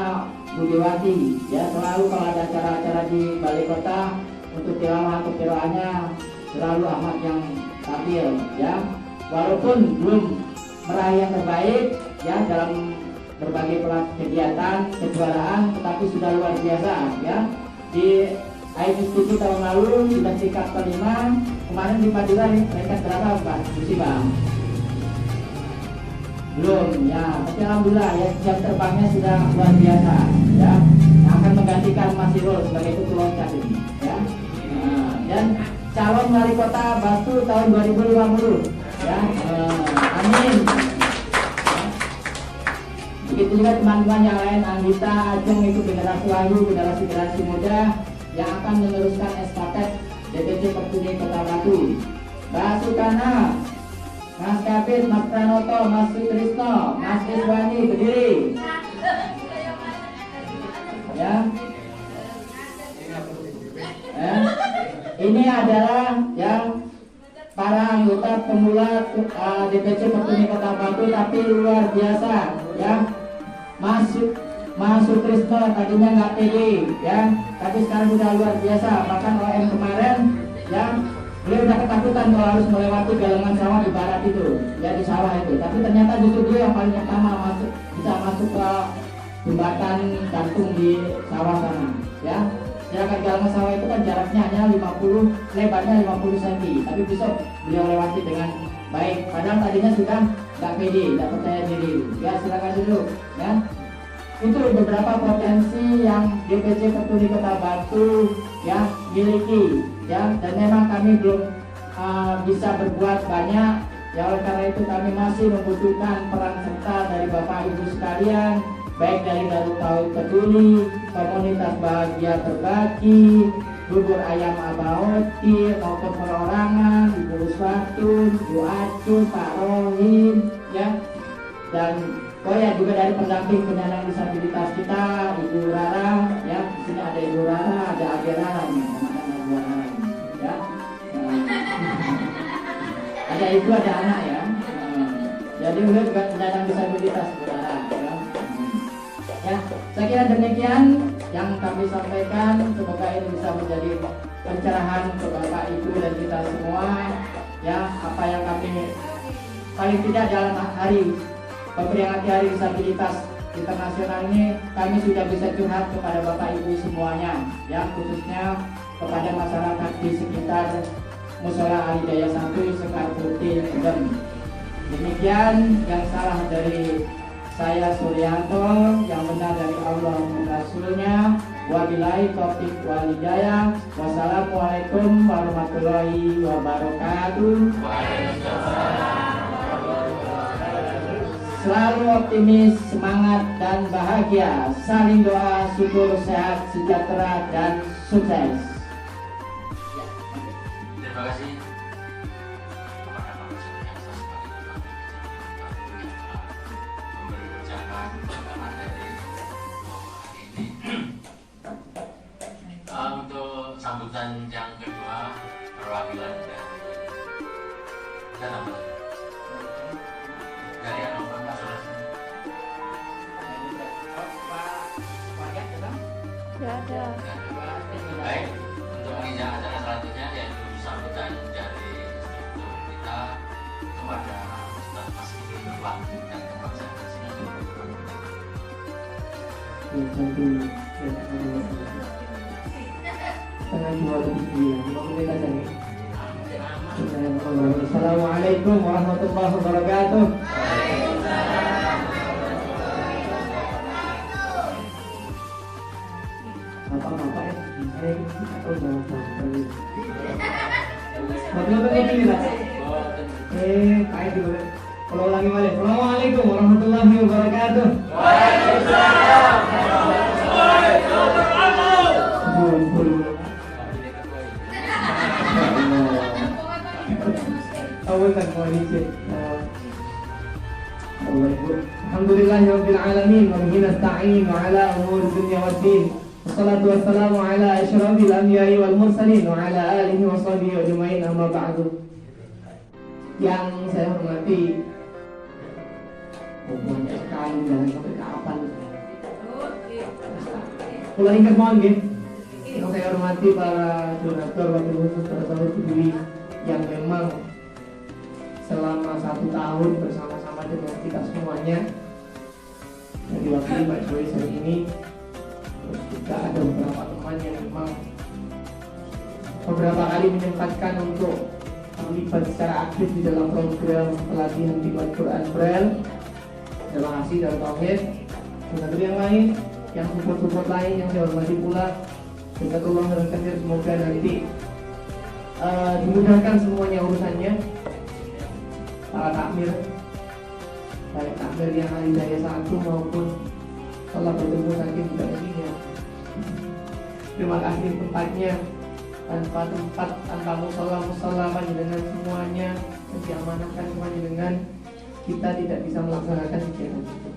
Budiwati, ya. Selalu kalau ada acara-acara di balai kota untuk tilawahannya selalu Ahmad yang tampil, ya. Walaupun belum meraih yang terbaik, ya, dalam berbagai kegiatan kejuaraan, tetapi sudah luar biasa, ya. Di IPCC tahun lalu sudah tingkat kelima. Kemarin di Madura peringkat berapa Pak? Bang? Belum ya, tapi alhamdulillah ya jam terbangnya sudah luar biasa ya. Yang akan menggantikan Mas Irul sebagai ketua loncat ini ya. Dan calon wali kota Batu tahun 2050 ya. Amin. Begitu juga teman-teman yang lain, Anggita, Ajeng itu generasi muda yang akan meneruskan estafet DPC Pertuni Kota Batu. Mbak Sukana, Mas Kapit, Mas Pranoto, Mas Sutrisno, Mas Iswani berdiri. Ya. Ini adalah yang para anggota pemula DPC Pertuni Kota Batu, tapi luar biasa ya. Mas Sutrisno tadinya nggak pede ya, tapi sekarang sudah luar biasa. Bahkan OM kemarin ya, beliau udah ketakutan kalau harus melewati galangan sawah di barat itu ya, di sawah itu. Tapi ternyata justru dia yang paling pertama bisa masuk ke jembatan gantung di sawah sana ya. Sedangkan galangan sawah itu kan jaraknya hanya 50, lebarnya 50 cm, tapi besok beliau lewati dengan baik. Padahal tadinya sudah nggak pede, nggak percaya diri. Ya silakan dulu ya. Itu beberapa potensi yang DPC Pertuni Kota Batu ya miliki ya, dan memang kami belum bisa berbuat banyak ya. Oleh karena itu kami masih membutuhkan peran serta dari Bapak Ibu sekalian, baik dari Darut Tauhid Peduli, Komunitas Bahagia Berbagi, Bubur Ayam Abaoti, maupun perorangan, Ibu Uswatun, Ibu Acu, Pak Rohim ya, dan juga dari pendamping penyandang disabilitas kita, Ibu Rara ya. Di sini ada Ibu Rara, ada Ade Rara nih, ya. Ada ibu, ada anak ya. Jadi beliau juga penyandang disabilitas, Ibu Rara ya. Ya, saya kira demikian yang kami sampaikan. Semoga ini bisa menjadi pencerahan untuk Bapak Ibu dan kita semua ya. Apa yang kami paling tidak dalam memperingati Hari Disabilitas Internasional ini, kami sudah bisa curhat kepada Bapak Ibu semuanya ya, khususnya kepada masyarakat di sekitar Mushola Alhidayah 1 Sekar Putih Kendem. Demikian yang salah dari saya Suryanto, yang benar dari Allah dan Rasulnya. Wabillahi taufiq wal hidayah. Wassalamualaikum warahmatullahi wabarakatuh. Selalu optimis, semangat dan bahagia. Saling doa, syukur, sehat, sejahtera dan sukses. Terima kasih kepada Pak Presiden yang saya memberi ucapan materi ini. Untuk sambutan yang kedua, perwakilan dari Tidak ada. Baik, untuk menginjak acara selanjutnya yaitu sambutan dari struktur kita kepada Ustaz Mas Kiki Berwang dan tempat saya di sini. Assalamualaikum warahmatullahi wabarakatuh. Kalau ulangi balik. Assalamualaikum warahmatullahi wabarakatuh. Waalaikumsalam warahmatullahi wabarakatuh. Alhamdulillahirabbil alamin wa bihi nasta'in wa ala umuri dunya waddin. Wassalatu wassalamu ala asyrafil anbiya'i wal mursalin wa ala alihi wa sahbihi ajma'in, amma ba'du. Yang saya hormati, banyak sekali dan sampai kapan. Ulang ingat mohon nggih. Yang saya hormati para donatur wakil khusus Darut Peduli yang memang selama 1 tahun bersama-sama dengan kita semuanya, yang diwakili Pak Joy saat ini. Terus juga ada beberapa teman yang memang beberapa kali menyempatkan untuk terlibat secara aktif di dalam program pelatihan di Quran Braille. Terima kasih dari Tauhid. Dan yang lain, yang support-support lain yang saya hormati pula, jazakallahu khairan katsir. Semoga nanti dimudahkan semuanya urusannya. Para takmir, baik takmir yang Alidaya 1 maupun telah bertemu nanti juga isinya. Terima kasih tempatnya, tanpa tempat, tanpa musola panjenengan semuanya diamanahkan panjenengan, kita tidak bisa melaksanakan kegiatan itu.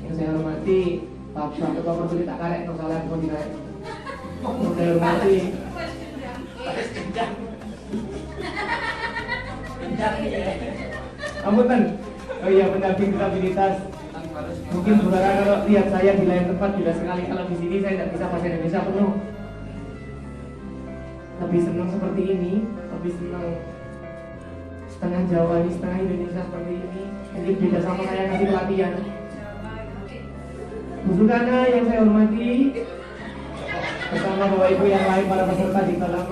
Yang saya hormati Bapak Ketua Majelis tak karek no salah mau dinaik. Yang saya hormati Ambutan. Oh iya, pendamping disabilitas. Mungkin saudara kalau lihat saya di lain tempat tidak sekali, kalau di sini saya tidak bisa bahasa Indonesia penuh. Lebih senang seperti ini, lebih senang setengah Jawa ini, setengah Indonesia seperti ini. Jadi beda sama saya kasih pelatihan. Saudara yang saya hormati, bersama Bapak Ibu yang lain para peserta di dalam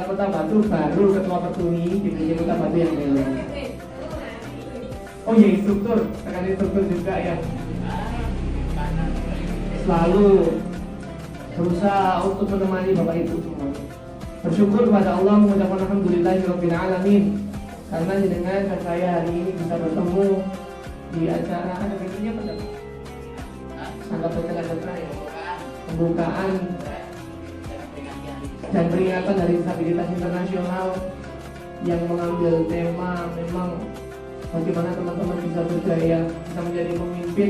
Kota Batu baru Ketua Petuni di Kota Batu yang baru. Oh iya, instruktur, rekan instruktur juga ya. Selalu berusaha untuk menemani Bapak Ibu semua. Bersyukur kepada Allah, mengucapkan alhamdulillahirabbil alamin karena dengan saya hari ini bisa bertemu di acara ada begini apa enggak? Anggap saja ya. Pembukaan dan peringatan Hari Disabilitas Internasional yang mengambil tema memang bagaimana teman-teman bisa berdaya, bisa menjadi pemimpin,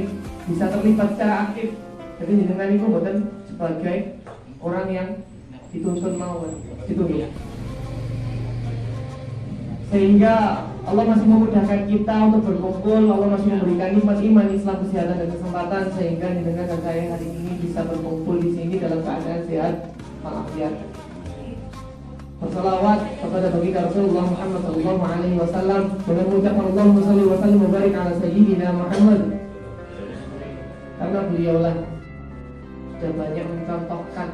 bisa terlibat secara aktif. Jadi dengan itu bukan sebagai orang yang dituntut mau itu ya. Sehingga Allah masih memudahkan kita untuk berkumpul, Allah masih memberikan nikmat iman, Islam, kesehatan dan kesempatan sehingga dengan saya hari ini bisa berkumpul di sini dalam keadaan sehat walafiat. Bersalawat kepada baginda Rasulullah Muhammad SAW dengan mengucapkan Allahumma shalli wa sallim wa barik ala sayyidina Muhammad. Karena beliaulah sudah banyak mencontohkan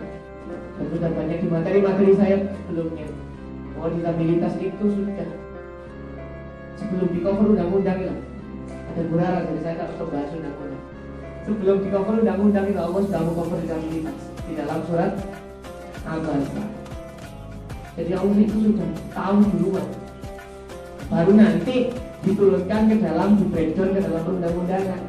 dan sudah banyak di materi-materi saya sebelumnya bahwa disabilitas itu sudah sebelum di cover undang-undang itu ada gurara, jadi saya tak perlu bahas undang-undang. Sebelum di cover undang-undang itu Allah sudah mengcover disabilitas di dalam surat Al-Baqarah. Jadi Allah itu sudah tahu duluan, baru nanti diturunkan ke dalam, di breakdown ke dalam undang-undangan.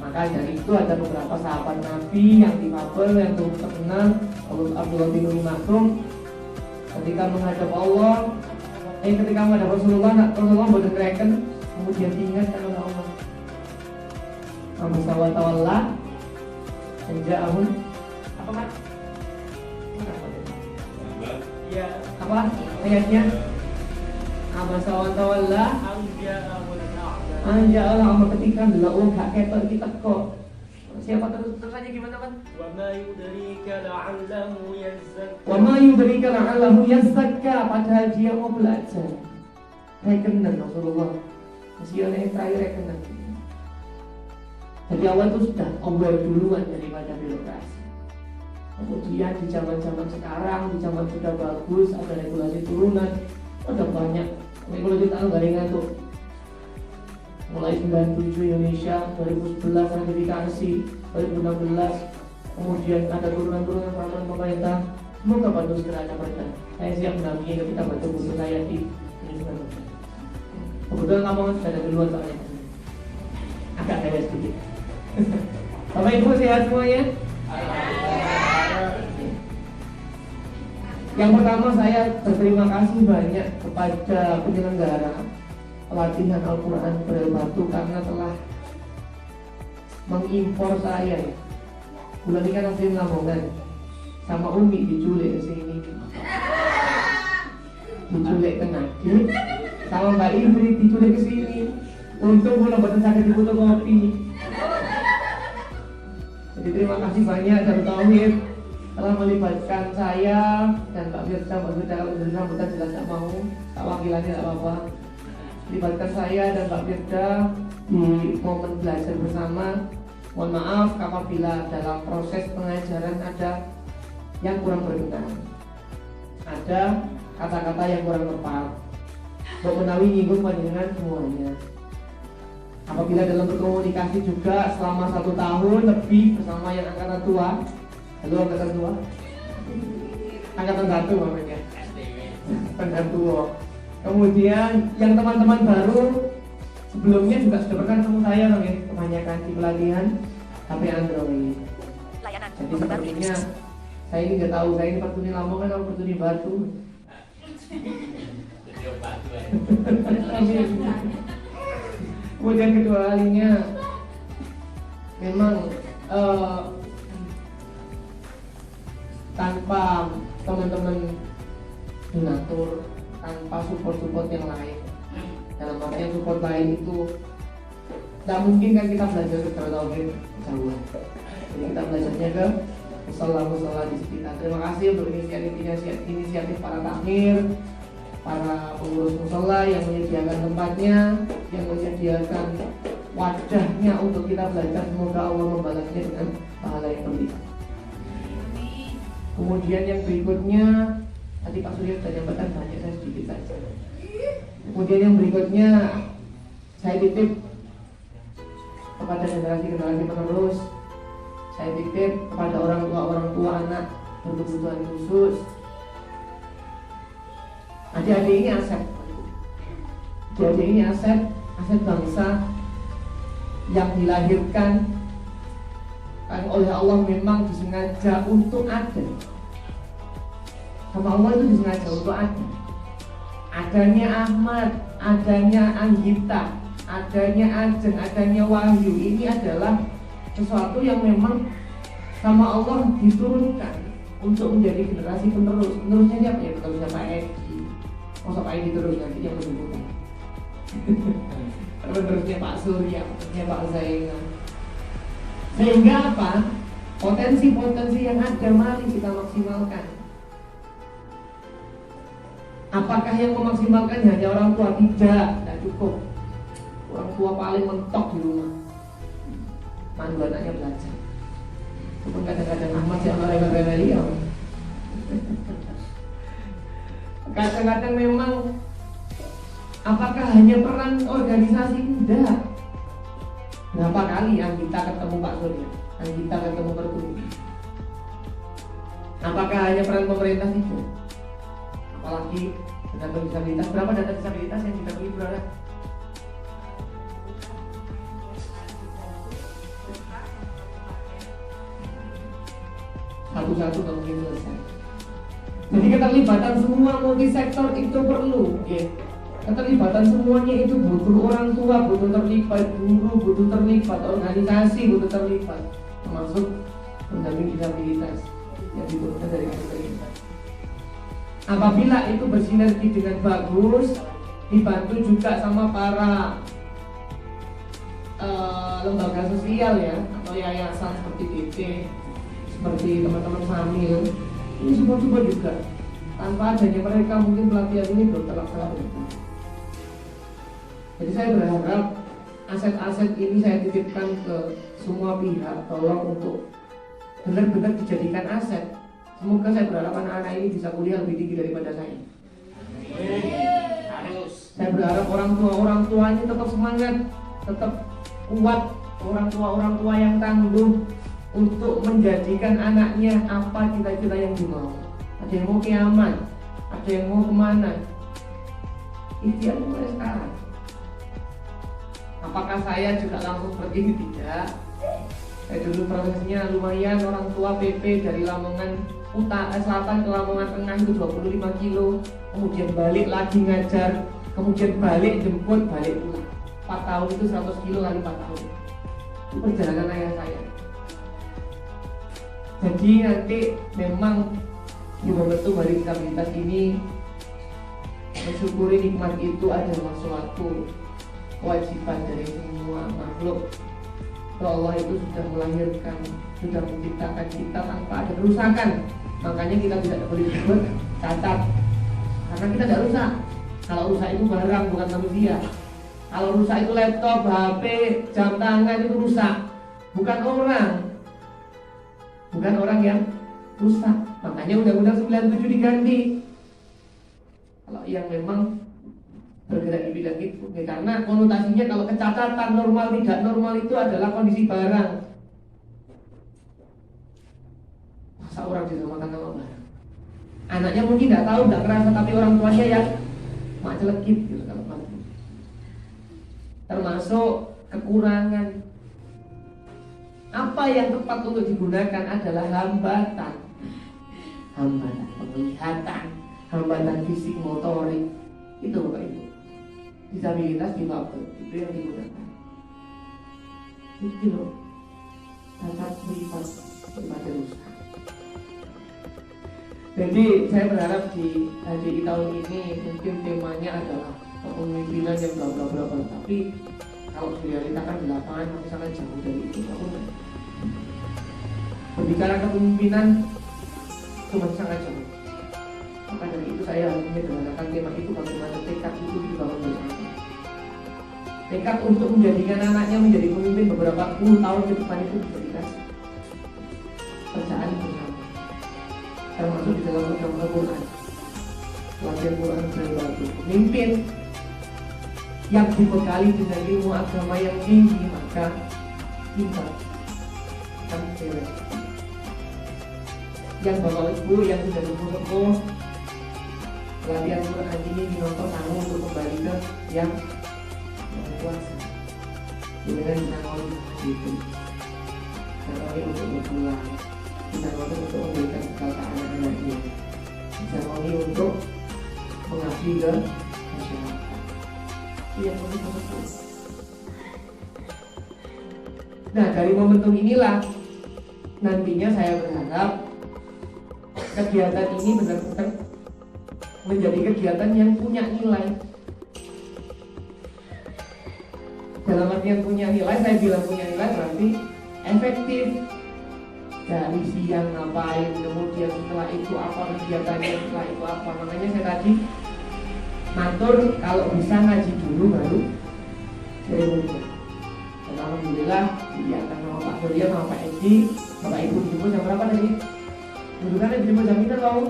Maka dari itu ada beberapa sahabat Nabi yang difabel, yang terkenal, Abdullah bin Umi Maktum ketika menghadap Allah, ketika menghadap Rasulullah boten reken, kemudian diingatkan oleh Allah. Amsa wa tawalla anja'ahum apa Mat? Ya, apa ayatnya? Amsa wa tawalla anja'ahum amma ketika Allah gak ketok kita kok. Siapa terusannya gimana kan? Wa ma yudrika la'allahu yazakka, padahal dia mau belajar. Rekenan Rasulullah. Masih oleh terakhir rekenan. Jadi awal itu sudah aware duluan daripada birokrasi. Kemudian di zaman-zaman sekarang, di zaman sudah bagus, ada regulasi turunan, ada banyak regulasi tanggalingan tuh. Mulai 97 Indonesia, 2011 ratifikasi, 2016 kemudian ada turunan-turunan peraturan pemerintah. Semoga bantu segera ada perda. Saya siap mendampingi ketika bantu butuh saya di ini. Kebetulan kamu sudah ada duluan soalnya. Agak kaya sedikit. Bapak Ibu sehat semuanya? Yang pertama saya berterima kasih banyak kepada penyelenggara pelatihan Al-Quran Braille Batu karena telah mengimpor saya. Bulan ini kan asli Lamongan, sama Umi diculik ke sini, diculik ke Nadi, sama Mbak Ibri diculik ke sini. Untung belum boten sakit di fotokopi. Jadi terima kasih banyak dari Tauhid telah melibatkan saya dan Mbak Firda. Mbak Firda kalau dari sambutan jelas tak mau, tak wakilannya tak apa-apa. Libatkan saya dan Mbak Firda di momen belajar bersama. Mohon maaf apabila dalam proses pengajaran ada yang kurang berkenan, ada kata-kata yang kurang tepat. Mbok menawi nyinggung panjenengan semuanya. Apabila dalam berkomunikasi juga selama 1 tahun lebih bersama yang angkatan tua, halo angkatan tua, angkatan 1 namanya, angkatan tua. Kemudian yang teman-teman baru sebelumnya juga sudah pernah ketemu saya dong ya, kebanyakan di pelatihan HP Android. Jadi sepertinya saya ini nggak tahu, saya ini Pertuni Lamongan atau Pertuni Batu. Kemudian kedua kalinya memang tanpa teman-teman donatur, tanpa support yang lain, dalam artian support lain itu tidak mungkin kan kita belajar ke tauhid jauh. Jadi kita belajarnya ke musola di sekitar. Terima kasih untuk inisiatif para takmir, para pengurus musola yang menyediakan tempatnya, yang menyediakan wadahnya untuk kita belajar. Semoga Allah membalasnya dengan pahala yang berlipat. Kemudian yang berikutnya, tadi Pak Surya sudah nyampaikan banyak, saya sedikit saja. Kemudian yang berikutnya saya titip kepada generasi penerus, saya titip kepada orang tua anak berkebutuhan khusus. Adik-adik ini aset. Adik-adik ini aset bangsa yang dilahirkan oleh Allah, memang disengaja untuk ada. Sama Allah itu disengaja untuk ada. Adanya Ahmad, adanya Anggita, adanya Ajeng, adanya Wahyu, ini adalah sesuatu yang memang sama Allah diturunkan untuk menjadi generasi penerus. Penerusnya siapa ya? Penerusnya Pak Edi. Masa Pak Edi terus nanti yang menunggu. Penerusnya Pak Surya, penerusnya Pak Zainal. Sehingga apa? Potensi-potensi yang ada mari kita maksimalkan. Apakah yang memaksimalkan hanya orang tua? Tidak cukup. Orang tua paling mentok di rumah, mandu anaknya belajar. Cuma kadang-kadang Ahmad yang remeh-remeh. Kadang-kadang memang apakah hanya peran organisasi? Tidak. Berapa kali Anggita ketemu Pak Surya, Anggita ketemu Pertuni? Apakah hanya peran pemerintah? Tidak. Apalagi data disabilitas, berapa data disabilitas yang kita beli berapa? Satu-satu nggak mungkin selesai. Jadi keterlibatan semua multisektor itu perlu, ya. Keterlibatan semuanya itu butuh orang tua, butuh terlibat, guru butuh terlibat, organisasi butuh terlibat, termasuk pendamping disabilitas yang diturunkan dari pemerintah. Apabila itu bersinergi dengan bagus, dibantu juga sama para lembaga sosial ya, atau yayasan seperti DT, seperti teman-teman Samil, ini support juga. Tanpa adanya mereka mungkin pelatihan ini belum terlaksana. Jadi saya berharap aset-aset ini saya titipkan ke semua pihak, tolong untuk benar-benar dijadikan aset. Semoga saya berharap anak-anak ini bisa kuliah lebih tinggi daripada saya. Saya berharap orang tuanya tetap semangat, tetap kuat, orang tua yang tangguh untuk menjadikan anaknya apa cita-cita yang dimau. Ada yang mau kiamat, ada yang mau kemana. Ikhtiar mulai sekarang. Apakah saya juga langsung seperti ini? Tidak. Saya dulu prosesnya lumayan, orang tua PP dari Lamongan Selatan ke Lamongan Tengah itu 25 kilo, kemudian balik lagi ngajar, kemudian balik jemput, balik pulang. 4 tahun itu 100 kilo kali 4 tahun. Itu perjalanan ayah saya. Jadi nanti memang di momentum hari disabilitas ini mensyukuri nikmat itu adalah suatu kewajiban dari semua makhluk. Allah itu sudah melahirkan, sudah menciptakan kita tanpa ada kerusakan. Makanya kita tidak boleh dibuat cacat, karena kita tidak rusak. Kalau rusak itu barang, bukan manusia. Kalau rusak itu laptop, HP, jam tangan itu rusak, bukan orang. Bukan orang yang rusak. Makanya Undang-Undang 97 diganti. Kalau yang memang bergerak di bidang itu, ya, karena konotasinya kalau kecacatan normal tidak normal itu adalah kondisi barang. Masa orang disamakan sama barang? Anaknya mungkin tidak tahu, tidak kerasa, tapi orang tuanya ya mak celekit gitu kalau mati. Termasuk kekurangan. Apa yang tepat untuk digunakan adalah hambatan penglihatan, hambatan fisik motorik. Itu Bapak Ibu. Disabilitas difabel itu yang digunakan. Itu loh, cacat privat rusak. Jadi saya berharap di HDI tahun ini mungkin temanya adalah kepemimpinan yang bla. Tapi kalau direalitakan di lapangan masih sangat jauh dari itu. Berbicara kepemimpinan itu masih sangat jauh. Maka dari itu saya harus menyederhanakan tema itu, bagaimana tekad itu dibangun bersama. Tekad untuk menjadikan anaknya menjadi pemimpin beberapa puluh tahun ke depan itu dijadikan kerjaan bersama. Termasuk di dalam program Al-Quran, latihan Quran berbatu. Pemimpin yang dibekali dengan ilmu agama yang tinggi, maka kita akan beres. Yang Bapak Ibu yang sudah sepuh latihan Quran ini dinonton kamu untuk kembali ke yang kuasa. Dengan menangani itu, menangani untuk berpulang, menangani untuk memberikan bekal ke anak-anaknya, menangani untuk mengabdi ke masyarakat. Iya, betul. Nah, dari momentum inilah nantinya saya berharap kegiatan ini benar-benar menjadi kegiatan yang punya nilai. Dalam artian punya nilai, saya bilang punya nilai berarti efektif. Dari siang ngapain, kemudian setelah itu apa kegiatannya, setelah itu apa. Makanya saya tadi matur kalau bisa ngaji dulu baru seremoninya. Dan alhamdulillah diiakan sama Pak Surya sama Pak Edi. Bapak Ibu dijemput jam berapa tadi? Dudukannya dijemput jam itu tau?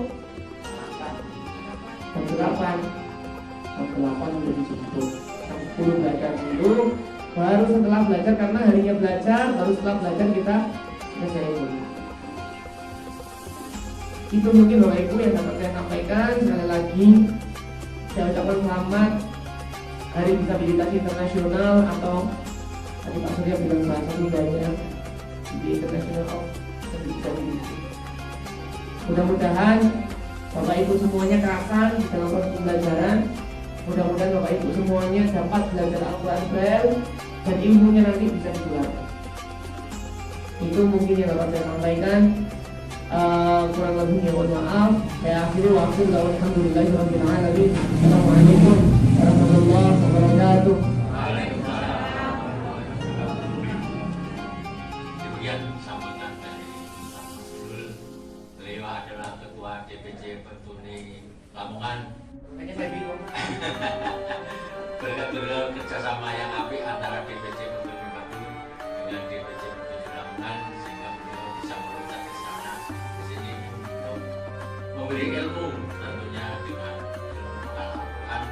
Jam 8. Jam 8 udah dijemput. Jam 10 belajar dulu. Baru setelah belajar, karena harinya belajar, baru setelah belajar kita seremoni. Itu mungkin Bapak Ibu yang dapat saya sampaikan. Sekali lagi saya ucapkan selamat Hari Disabilitas Internasional, atau tadi Pak Surya bilang bahasa Sundanya di International of Disability. Mudah-mudahan Bapak Ibu semuanya kerasan di dalam proses pembelajaran. Mudah-mudahan Bapak Ibu semuanya dapat belajar Al-Quran Braille dan ilmunya nanti bisa ditularkan. Itu mungkin yang dapat saya sampaikan. Kurang lebihnya mohon maaf. Saya akhiri waktu. Alhamdulillahirabbil alamin. Assalamualaikum warahmatullahi wabarakatuh. Demikian sambutan dari Ustaz Masrul. Beliau adalah Ketua DPC Pertuni Lamongan. Hanya saya bingung. Berkat kerjasama yang apik antara DPC Pertuni Batu dengan DPC Pertuni Lamongan, sehingga beliau bisa meloncat ke sana, ke sini untuk memberi ilmu, tentunya dengan ilmu Al-Quran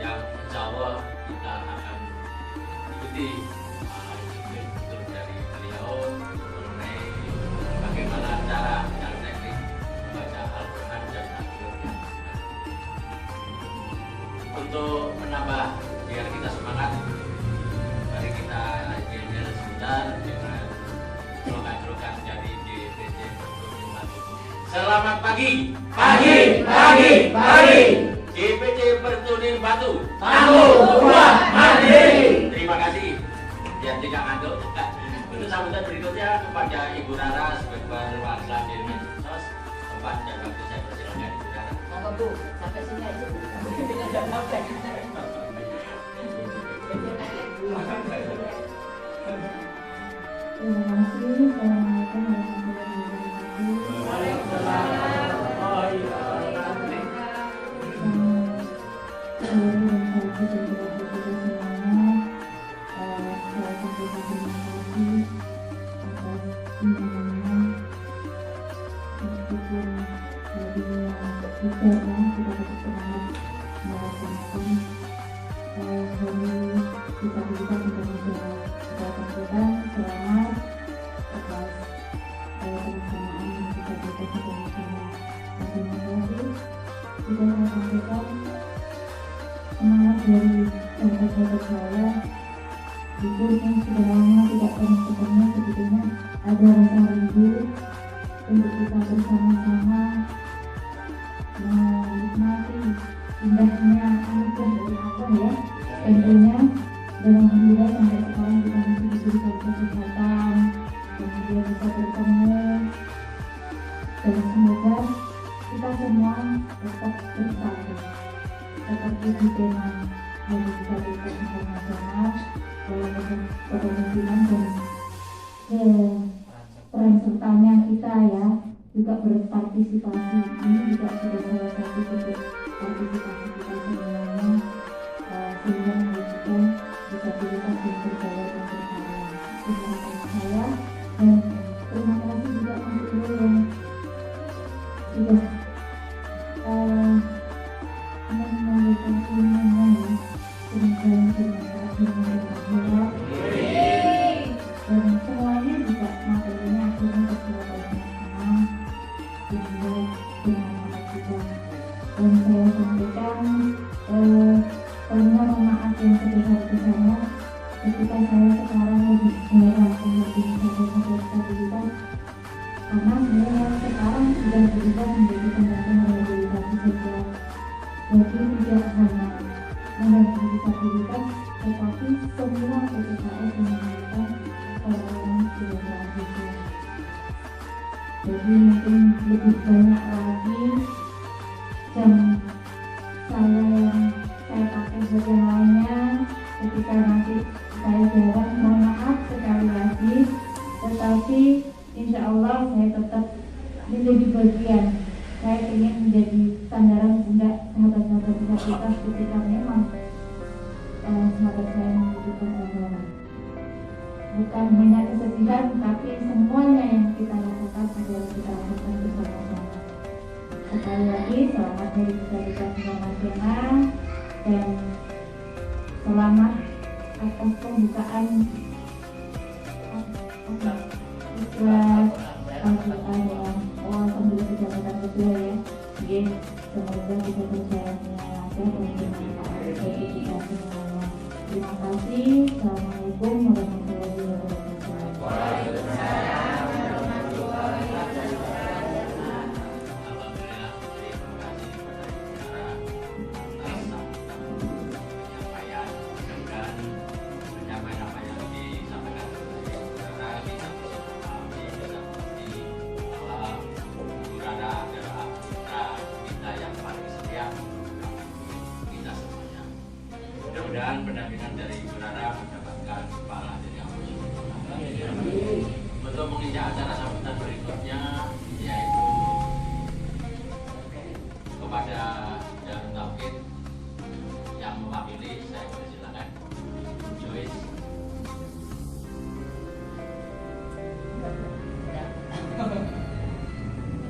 yang insya Allah kita akan ikuti instruktur dari beliau mengenai bagaimana cara dan teknik membaca Al-Quran dan Al-Quran. Untuk menambah biar kita semangat, mari kita jadikan sebentar dengan slogan-slogan dari DPC Pertuni Batu. Selamat pagi. Pagi. DPC Pertuni Batu. Tangguh, kuat, mandiri. Terima kasih. Yang tidak ngantuk. Untuk sambutan berikutnya kepada Ibu Rara sebagai perwakilan dari Medsos. Tempat dan waktu saya persilakan Ibu Rara. Monggo Bu, sampai sini aja Bu. Terima kasih. Assalamualaikum warahmatullahi wabarakatuh. disabilitas internasional. Saya sampaikan selamat atas pelaksanaan disabilitas internasional. Terima kasih. Juga saya sampaikan semangat dari sahabat-sahabat saya. Ibu yang sudah lama tidak pernah ketemu, sebetulnya ada rasa rindu untuk kita bersama-sama menikmati indahnya anugerah dari Allah ya. Tentunya dan alhamdulillah sampai sekarang kita masih diberikan kesehatan, kemudian bisa bertemu, dan semoga kita semua tetap bersatu seperti di tema Hari Disabilitas Internasional dalam kepemimpinan dan peran sertanya kita ya, juga berpartisipasi. Ini juga sudah salah satu bentuk partisipasi kita semuanya, sehingga mewujudkan disabilitas yang berdaya dan berkarya. Terima kasih saya, dan terima kasih juga Mas Ibu yang sudah memberikan ilmunya ya. Terima kasih dan semuanya juga materinya akhirnya terkelola sama sehingga benar-benar juga. Dan saya sampaikan permohonan maaf yang sebesar-besarnya ketika saya sekarang lebih heran menghadapi sahabat-sahabat disabilitas, karena saya sekarang sudah berubah menjadi pendamping rehabilitasi sosial. Jadi tidak hanya mendampingi disabilitas, tetapi semua PPKS yang menggunakan orang tidak beraktivitas. Jadi mungkin lebih banyak lagi jam saya yang saya pakai buat yang lainnya. Ketika nanti saya jalan, mohon maaf sekali lagi, tetapi insya Allah saya tetap menjadi bagian. Saya ingin menjadi sandaran bunda sahabat-sahabat disabilitas ketika memang sahabat saya membutuhkan bantuan. Bukan hanya kesedihan, tapi semuanya yang kita lakukan adalah kita lakukan bersama-sama. Sekali lagi, selamat Hari Disabilitas Internasional dan selamat atas pembukaan Islam Al-Quran yang sambil kejabatan kedua ya. Jadi semoga kita berjalan dengan lancar dan bermanfaat bagi kita semuanya. Terima kasih. Assalamualaikum warahmatullahi wabarakatuh. Mudah-mudahan pendampingan dari Ibu Rara mendapatkan pahala dari Allah. Untuk menginjak acara sambutan berikutnya, yaitu kepada Darul Tauhid yang mewakili, saya persilakan Joyce.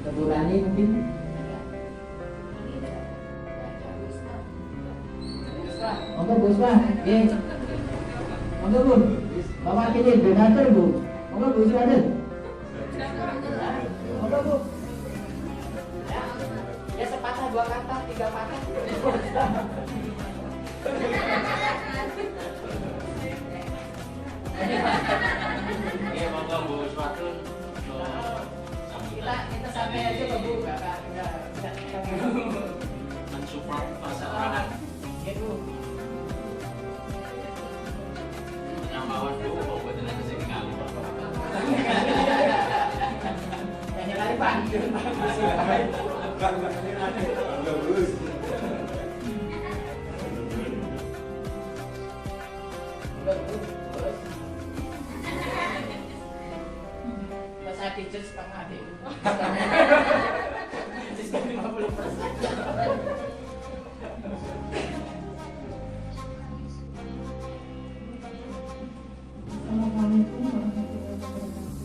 Keburani mungkin. Monggo Bu Usma, nggih. Monggo Bu. Bapak kini donatur Bu. Monggo Bu Usma. Monggo Bu. Ya sepatah dua kata, tiga patah. Oke, monggo Bu Uswatun untuk sambutan. Kita sampai aja ke Bu. Mensupport perseorangan. Ya Bu. Mawon Bu, mau buat dengan kesini kali. Hanya lari panggil. Masa kecil setengah deh. Diskon 50%. Assalamualaikum warahmatullahi wabarakatuh.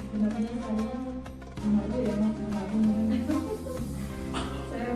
Sebenarnya saya malu ya Mas, saya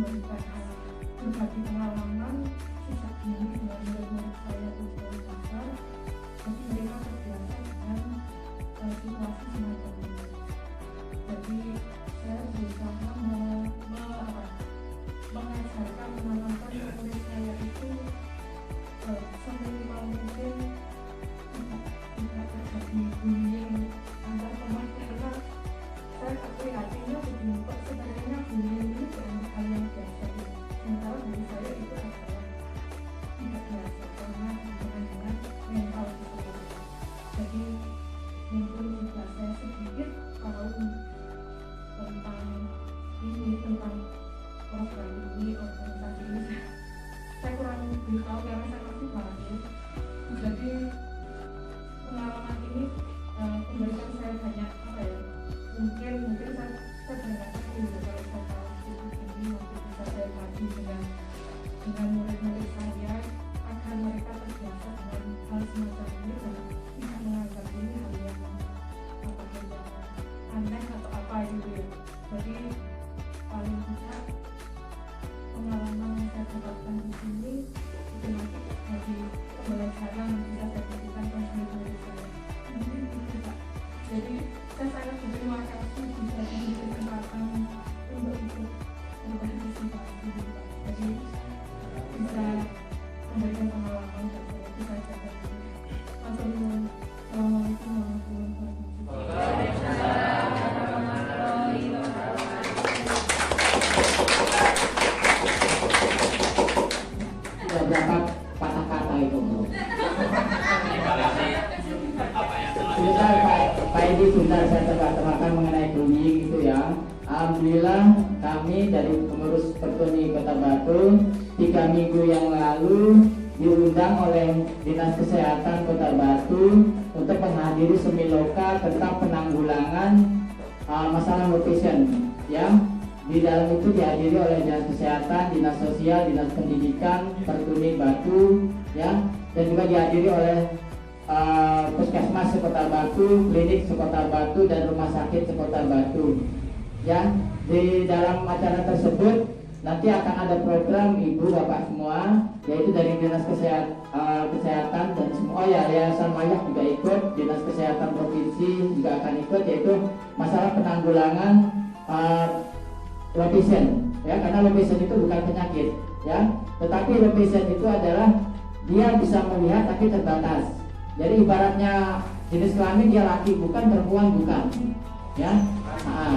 memberikan berbagi pengalaman sejak dini dengan murid-murid saya di sekolah dasar. Jadi mereka terbiasa dengan situasi semacam ini. Jadi saya berusaha mengajarkan, menanamkan murid saya itu seminimal mungkin tidak terjadi bullying antar teman, karena saya prihatinnya begini, kok sebenarnya bullying ini dianggap hal yang biasa, sementara bagi saya itu adalah tidak biasa karena hubungan dengan mental seseorang. Jadi mungkin juga saya sedikit tahu tentang ini, tentang program ini, organisasi ini saya kurang beritahu karena saya masih baru. Jadi pengalaman ini memberikan saya banyak mungkin saya banyak sekali kalau saya tahu ini mungkin bisa saya bagi dengan murid-murid saya agar mereka terbiasa dengan hal semacam ini dan tidak menganggap ini hal yang aneh atau apa gitu ya. Jadi paling tidak pengalaman yang saya dapatkan di sini itu nanti dari pembelajaran bisa saya berikan ke murid-murid saya. Mungkin itu Pak. Jadi saya sangat berterima kasih bisa diberi kesempatan untuk ikut berpartisipasi di Pak. Jadi bisa memberikan pengalaman dan saya bisa jaga diri. Assalamualaikum warahmatullahi wabarakatuh. Berapa patah kata itu bro? Sebentar Pak Edi, sebentar saya tebak-tebakan mengenai bullying itu ya. Alhamdulillah kami dari pengurus Pertuni Kota Batu 3 minggu yang lalu diundang oleh Dinas Kesehatan Kota Batu untuk menghadiri semiloka tentang penanggulangan masalah nutrition ya. Di dalam itu dihadiri oleh Dinas Kesehatan, Dinas Sosial, Dinas Pendidikan, Pertuni Batu, ya, dan juga dihadiri oleh Puskesmas Sekota Batu, Klinik Sekota Batu, dan Rumah Sakit Sekota Batu. Ya, di dalam acara tersebut nanti akan ada program Ibu Bapak semua, yaitu dari Dinas Kesehatan dan semua Yayasan Mayak juga ikut, Dinas Kesehatan Provinsi juga akan ikut, yaitu masalah penanggulangan lupisen, ya, karena lupisen itu bukan penyakit, ya, tetapi lupisen itu adalah dia bisa melihat tapi terbatas. Jadi ibaratnya jenis kelamin dia laki bukan, perempuan bukan, ya.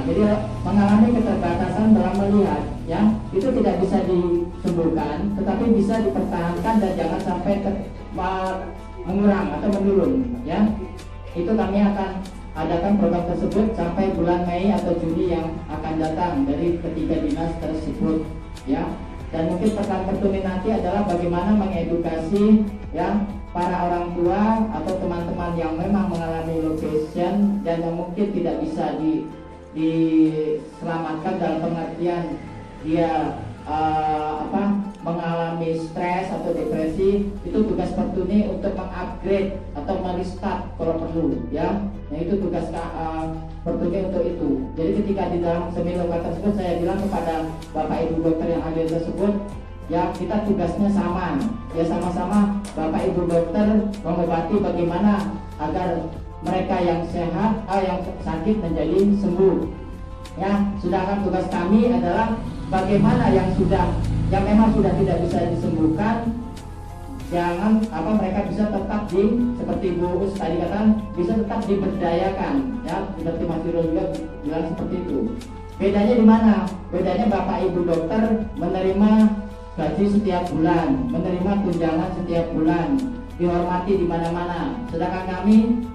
Jadi mengalami keterbatasan dalam melihat, ya, itu tidak bisa disembuhkan, tetapi bisa dipertahankan dan jangan sampai mengurang atau menurun, ya. Itu kami akan adakan program tersebut sampai bulan Mei atau Juni yang akan datang dari ketiga dinas tersebut, ya. Dan mungkin pesan Pertuni nanti adalah bagaimana mengedukasi, ya, para orang tua atau teman-teman yang memang mengalami lupation dan yang mungkin tidak bisa diselamatkan dalam pengertian dia mengalami stres atau depresi. Itu tugas Pertuni untuk mengupgrade atau merestart kalau perlu, ya. Nah, itu tugas Pertuni untuk itu. Jadi ketika di dalam semiloka tersebut saya bilang kepada Bapak Ibu dokter yang hadir tersebut, ya, kita tugasnya sama, ya, sama-sama Bapak Ibu dokter mengobati bagaimana agar mereka yang sehat, yang sakit menjadi sembuh, ya. Sedangkan tugas kami adalah bagaimana yang memang sudah tidak bisa disembuhkan, jangan mereka bisa tetap seperti Bu Us tadi katakan, bisa tetap diberdayakan, ya, seperti Mas Wirul juga bilang seperti itu. Bedanya di mana? Bedanya Bapak Ibu dokter menerima gaji setiap bulan, menerima tunjangan setiap bulan, dihormati di mana-mana. Sedangkan kami,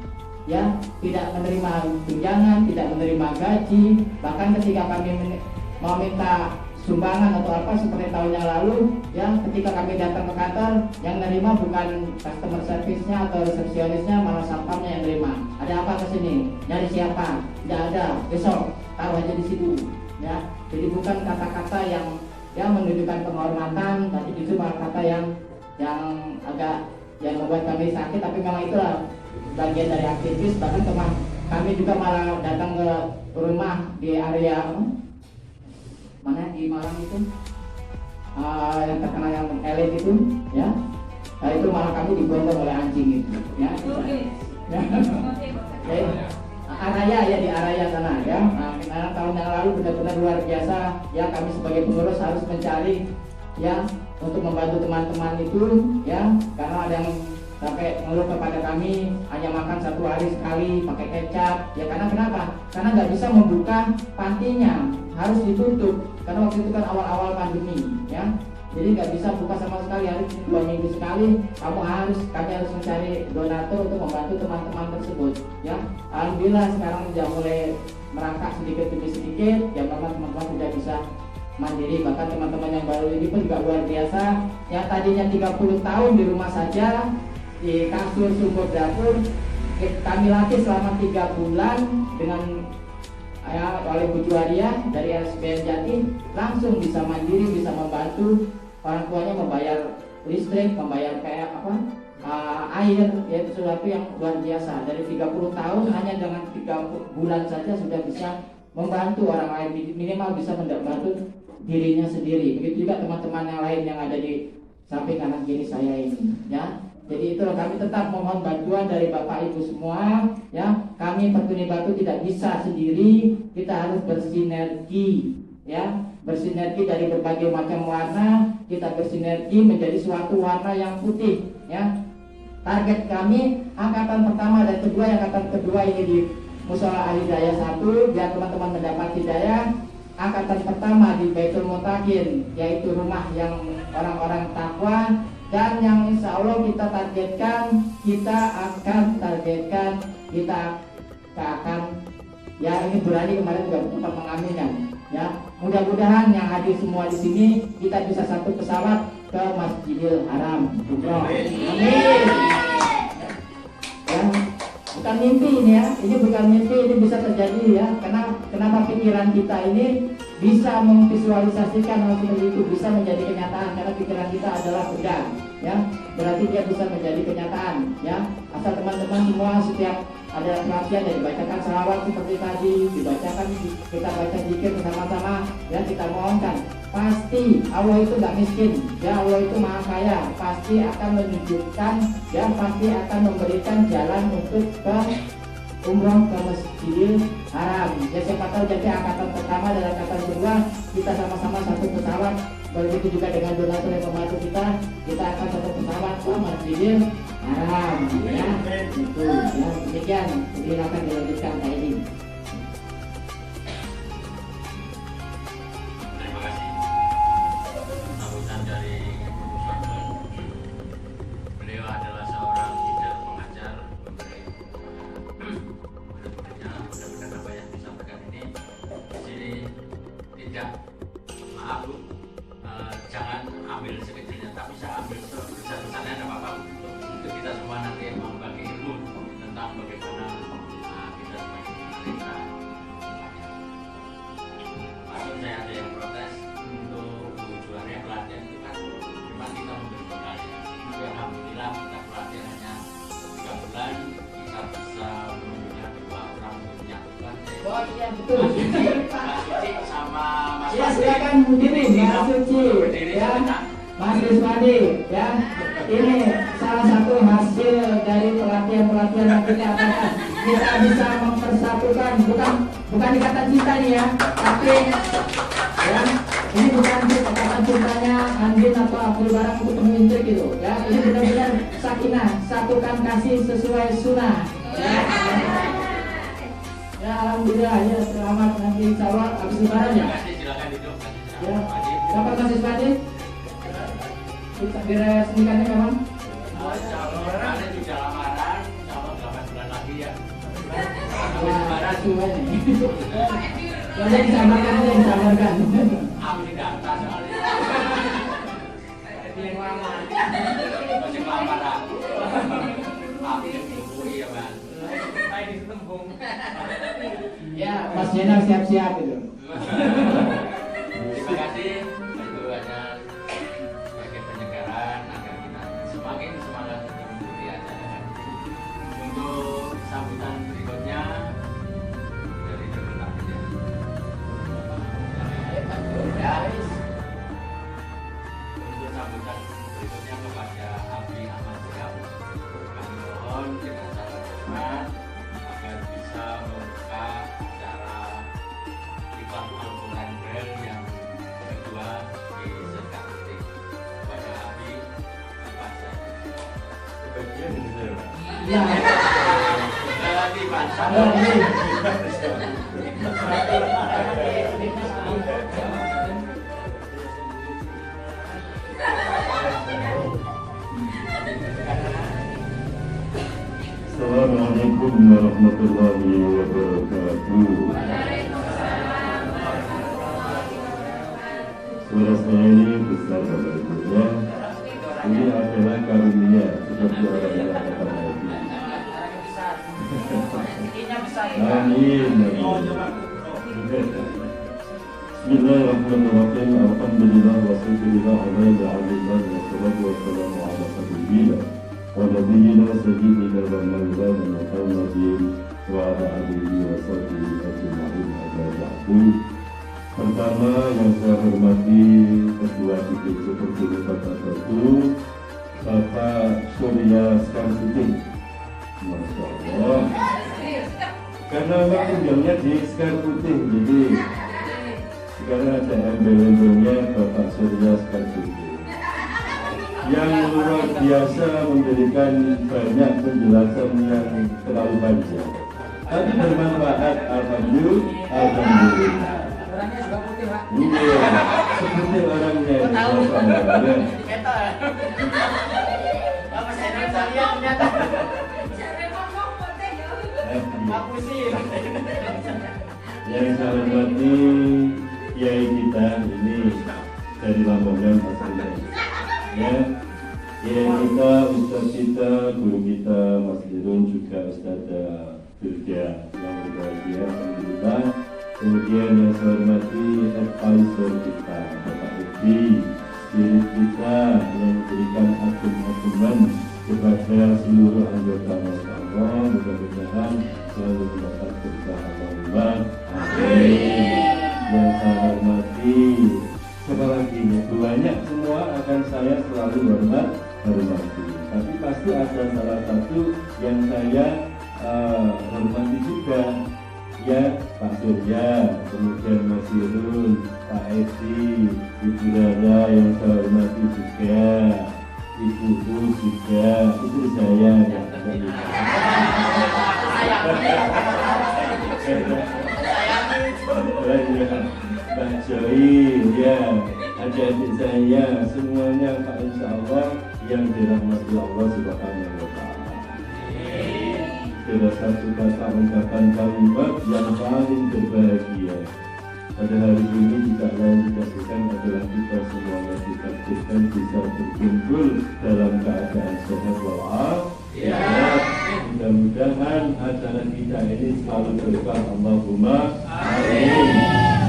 ya, tidak menerima tunjangan, tidak menerima gaji. Bahkan ketika kami mau minta sumbangan atau apa seperti tahun yang lalu, ya, ketika kami datang ke kantor, yang nerima bukan customer service-nya atau resepsionisnya, malah satpamnya yang nerima. Ada apa ke sini? Dari siapa? Tidak ada. Besok tahu aja di situ, ya. Jadi bukan kata-kata yang menunjukkan penghormatan, tapi justru malah kata yang agak membuat kami sakit. Tapi memang itulah bagian dari aktivis. Bahkan kami juga malah datang ke rumah di area mana di Malang itu, yang terkenal yang elit itu, ya. Itu malah kami digondong oleh anjing itu, ya. Araya ya, di Araya sana ya. Karena tahun yang lalu benar-benar luar biasa ya, kami sebagai pengurus harus mencari ya untuk membantu teman-teman itu ya, karena ada yang sampai ngeluh kepada kami hanya makan 1 hari sekali pakai kecap ya. Karena kenapa? Karena nggak bisa membuka pantinya, harus ditutup karena waktu itu kan awal-awal pandemi ya. Jadi nggak bisa buka sama sekali, harus 2 minggu sekali. Kami harus mencari donatur untuk membantu teman-teman tersebut ya. Alhamdulillah sekarang sudah mulai merangkak sedikit demi sedikit ya, memang teman-teman sudah bisa mandiri. Bahkan teman-teman yang baru ini pun juga luar biasa, yang tadinya 30 tahun di rumah saja di kasur sumur dapur, kami latih selama 3 bulan dengan oleh Bu Juwaria dari RSPN Jati, langsung bisa mandiri, bisa membantu orang tuanya membayar listrik, membayar kayak air, yaitu sesuatu yang luar biasa. Dari 30 tahun hanya dengan 3 bulan saja sudah bisa membantu orang lain, minimal bisa membantu dirinya sendiri. Begitu juga teman-teman yang lain yang ada di samping kanan kiri saya ini ya. Jadi itu kami tetap mohon bantuan dari Bapak Ibu semua ya. Kami Pertuni Batu tidak bisa sendiri, kita harus bersinergi ya. Bersinergi dari berbagai macam warna, kita bersinergi menjadi suatu warna yang putih ya. Target kami angkatan pertama dan kedua, angkatan kedua ini di Mushola Al Hidayah 1 biar teman-teman mendapat hidayah. Angkatan pertama di Baitul Mutakin, yaitu rumah yang orang-orang takwa. Dan yang insya Allah kita targetkan, kita akan ya, ini berani kemarin juga sempat mengaminkan ya. Mudah-mudahan yang hadir semua di sini kita bisa satu pesawat ke Masjidil Haram. Amin. Ya, bukan mimpi ini ya, ini bukan mimpi, ini bisa terjadi ya. Kenapa pikiran kita ini bisa memvisualisasikan hal seperti itu, bisa menjadi kenyataan, karena pikiran kita adalah benda ya, berarti dia bisa menjadi kenyataan ya. Asal teman-teman semua setiap ada perhatian dan dibacakan salawat seperti tadi, dibacakan, kita baca zikir bersama-sama ya, kita mohonkan, pasti Allah itu nggak miskin ya, Allah itu maha kaya, pasti akan menunjukkan ya, pasti akan memberikan jalan untuk ke umroh ke Masjidil Haram ya. Siapa tahu jadi angkatan pertama dan angkatan kedua kita sama-sama satu pesawat. Begitu juga dengan donatur yang membantu kita akan satu pesawat ke Masjidil Haram ya. Itu ya, demikian. Silakan dilanjutkan Pak Edi. Terima kasih sambutan dari beliau adalah seorang leader, pengajar, mudah-mudahan apa yang disampaikan ini di sini tidak, maaf Bu, jangan ambil sekecilnya, tapi saya ambil sebesar-besarnya, ada apa-apa untuk kita semua nanti membagi ilmu tentang bagaimana kita sebagai pemerintah. Maksud saya ada yang protes untuk Bu Juwaria pelatihan itu kan memang kita memberi bekal ya. Tapi alhamdulillah kita pelatihan hanya 3 bulan, kita bisa punya 2 orang untuk menyatukan. Oh iya betul. Mas Suci sama Mas Ya silakan berdiri Mas Suci ya, Mas Rizwandi ya. Ini salah satu hasil dari pelatihan-pelatihan yang kita adakan. Kita bisa mempersatukan, bukan ikatan cinta nih ya, tapi ya ini bukan ikatan cintanya Andin atau Abdul Barang untuk mengintrik gitu ya. Ini benar-benar sakinah, satukan kasih sesuai sunnah ya. Ya alhamdulillah ya, selamat nanti insya Allah habis lebaran ya. Silakan duduk. Ya, dapat Mas Rizwandi? Kita diresmikannya kapan? Ada juga lamaran, insya Allah 8 bulan lagi ya. Lebaran semua ini. Soalnya disamarkan aja, disamarkan. Aku tidak entah soalnya. Yang lama. Masih lamaran. Aku yang dibukuhi ya Mas. Saya ditembung. Ya, Mas Jenal siap-siap itu. Terima kasih. Itu ada sebagai penyegaran agar kita semakin semangat untuk mengikuti acara. Untuk sambutan berikutnya dari Departemen. Ya. lagi Pak. Assalamualaikum warahmatullahi wabarakatuh. Suara saya ini besar Bapak Ibu ya. Ini adalah karunia seperti orang yang kata Nabi. Amin. Bismillahirrahmanirrahim. Alhamdulillah wa syukurillah ala ya'alillah wa salatu wa salamu ala sayyidina wa nabiyyina sayyidina wa maulana Muhammadin wa ala alihi wa sahbihi ajma'in amma ba'du. Pertama yang saya hormati Ketua DPC Provinsi Kota Batu, Bapak Surya Samsudin. Masya Allah. Karena tinggalnya di Sekar Putih, jadi sekarang ada embel-embelnya Bapak Surya Samsudin yang luar biasa memberikan banyak penjelasan yang terlalu panjang, tapi bermanfaat. Alhamdulillah. Orangnya juga putih, Pak. Iya, seperti orangnya. Tahu. Keto. Apa saya lihat ternyata. Aku sih. Yang saya hormati Kiai kita ini dari Lamongan aslinya. Ya, Kiai kita, Ustaz kita, guru kita Mas Dirun, juga Ustazah Firda yang berbahagia, alhamdulillah. Kemudian yang saya hormati advisor kita, Bapak Edi, spirit kita yang memberikan akum-akuman kepada seluruh anggota Masya Allah. Mudah-mudahan selalu mendapat berkah Allah. Amin. Yang saya hormati, siapa lagi? Banyak semua akan saya selalu hormati. Tapi pasti ada salah satu yang saya hormati juga. Ya, Pak Surya, kemudian Mas Irun, Pak Edi, Ibu Rara yang saya hormati juga, Ibu juga, itu saya. Pak Joy, ya, adik-adik saya, semuanya Pak Insya Allah yang dirahmati Allah Subhanahu wa Ta'ala. Salah satu kata ungkapan kalimat yang paling berbahagia pada hari ini tidak lain tidak bukan adalah kita semuanya ditakdirkan bisa berkumpul dalam keadaan sehat walafiat. Mudah-mudahan acara kita ini selalu berkah. Allahumma amin.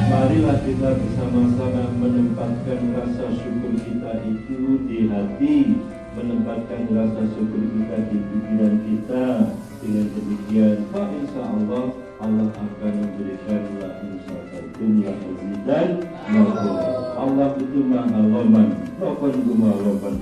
Marilah kita bersama-sama menempatkan rasa syukur kita itu di hati, menempatkan rasa syukur kita di pikiran kita. Dengan demikian, Pak Insya Allah, Allah akan memberikan la insyaAllah azidan maha. Allah itu maha loman, maha loman,